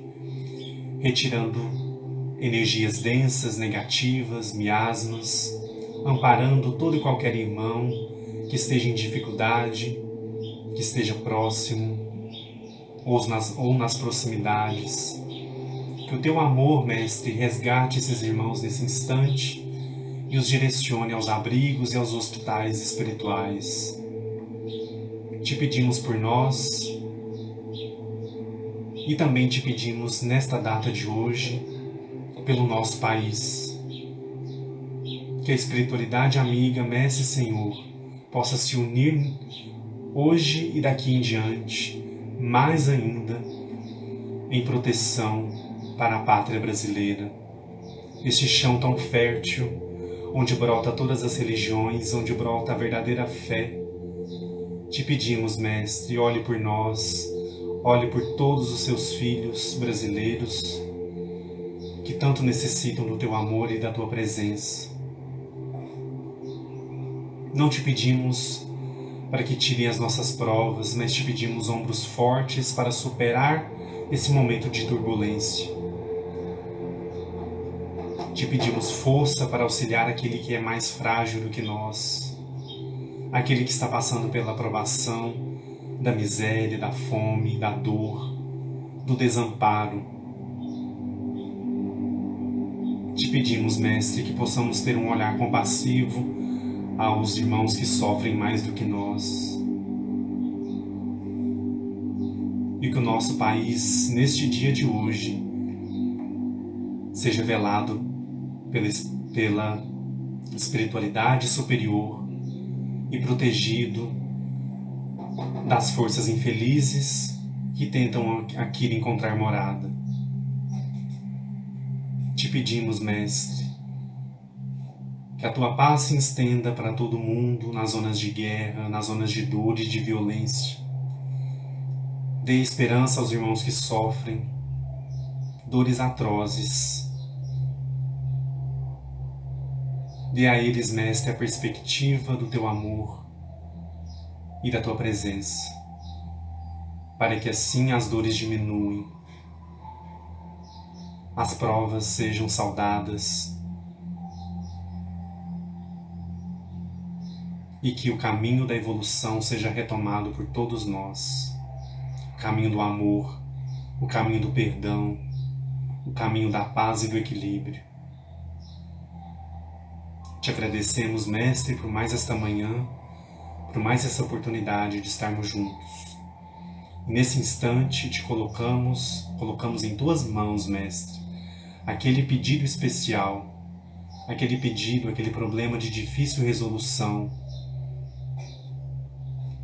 retirando energias densas, negativas, miasmas, amparando todo e qualquer irmão que esteja em dificuldade, que esteja próximo ou nas proximidades. Que o Teu amor, Mestre, resgate esses irmãos nesse instante e os direcione aos abrigos e aos hospitais espirituais. Te pedimos por nós e também te pedimos nesta data de hoje pelo nosso país. Que a espiritualidade amiga, Mestre Senhor, possa se unir hoje e daqui em diante, mais ainda, em proteção para a pátria brasileira. Este chão tão fértil, onde brota todas as religiões, onde brota a verdadeira fé. Te pedimos, Mestre, olhe por nós, olhe por todos os Seus filhos brasileiros que tanto necessitam do Teu amor e da Tua presença. Não te pedimos para que tirem as nossas provas, mas te pedimos ombros fortes para superar esse momento de turbulência. Te pedimos força para auxiliar aquele que é mais frágil do que nós, aquele que está passando pela provação da miséria, da fome, da dor, do desamparo. Te pedimos, Mestre, que possamos ter um olhar compassivo aos irmãos que sofrem mais do que nós. E que o nosso país, neste dia de hoje, seja velado pela espiritualidade superior e protegido das forças infelizes que tentam aqui encontrar morada. Te pedimos, Mestre, que a tua paz se estenda para todo mundo, nas zonas de guerra, nas zonas de dor e de violência. Dê esperança aos irmãos que sofrem dores atrozes. Dê a eles, Mestre, a perspectiva do teu amor e da tua presença, para que assim as dores diminuem, as provas sejam saudadas e que o caminho da evolução seja retomado por todos nós. O caminho do amor, o caminho do perdão, o caminho da paz e do equilíbrio. Te agradecemos, Mestre, por mais esta manhã, por mais essa oportunidade de estarmos juntos. E nesse instante te colocamos em tuas mãos, Mestre, aquele pedido especial, aquele problema de difícil resolução,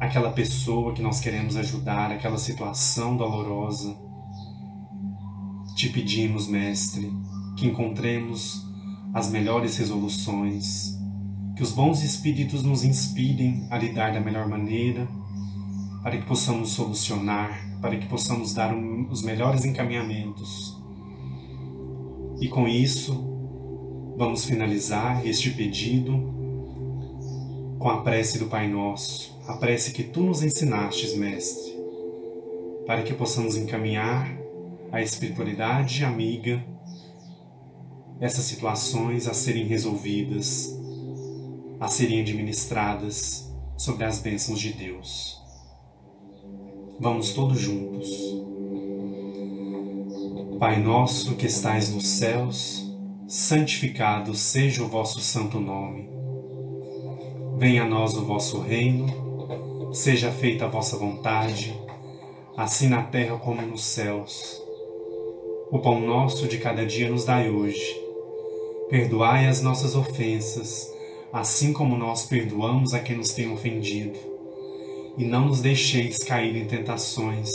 aquela pessoa que nós queremos ajudar, aquela situação dolorosa. Te pedimos, Mestre, que encontremos as melhores resoluções, que os bons espíritos nos inspirem a lidar da melhor maneira, para que possamos solucionar, para que possamos dar os melhores encaminhamentos. E com isso, vamos finalizar este pedido com a prece do Pai Nosso, a prece que Tu nos ensinastes, Mestre, para que possamos encaminhar a espiritualidade amiga essas situações a serem resolvidas, a serem administradas sobre as bênçãos de Deus. Vamos todos juntos. Pai nosso que estais nos céus, santificado seja o vosso santo nome. Venha a nós o vosso reino, seja feita a vossa vontade, assim na terra como nos céus. O pão nosso de cada dia nos dai hoje. Perdoai as nossas ofensas, assim como nós perdoamos a quem nos tem ofendido. E não nos deixeis cair em tentações,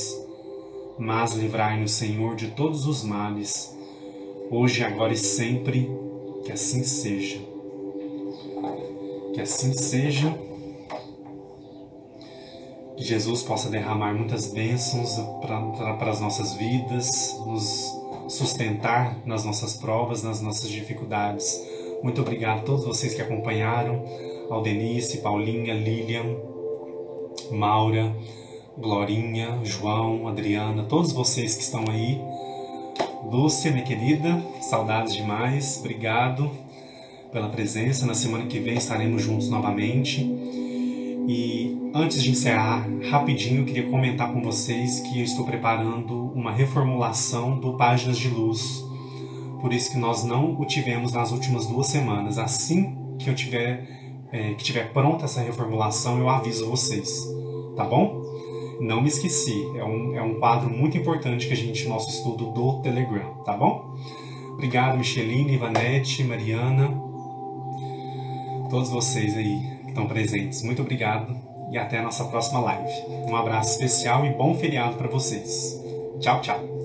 mas livrai-nos, Senhor, de todos os males, hoje, agora e sempre, que assim seja. Que assim seja. Que Jesus possa derramar muitas bênçãos para as nossas vidas, nos sustentar nas nossas provas, nas nossas dificuldades. Muito obrigado a todos vocês que acompanharam, Aldenice, Paulinha, Lilian, Maura, Glorinha, João, Adriana, todos vocês que estão aí. Lúcia, minha querida, saudades demais, obrigado pela presença. Na semana que vem estaremos juntos novamente. E antes de encerrar, rapidinho, eu queria comentar com vocês que eu estou preparando uma reformulação do Páginas de Luz. Por isso que nós não o tivemos nas últimas 2 semanas. Assim que eu tiver pronta essa reformulação, eu aviso vocês, tá bom? Não me esqueci, é um quadro muito importante que a gente, nosso estudo do Telegram, tá bom? Obrigado, Micheline, Ivanete, Mariana, todos vocês aí que estão presentes. Muito obrigado e até a nossa próxima live. Um abraço especial e bom feriado para vocês. Tchau, tchau.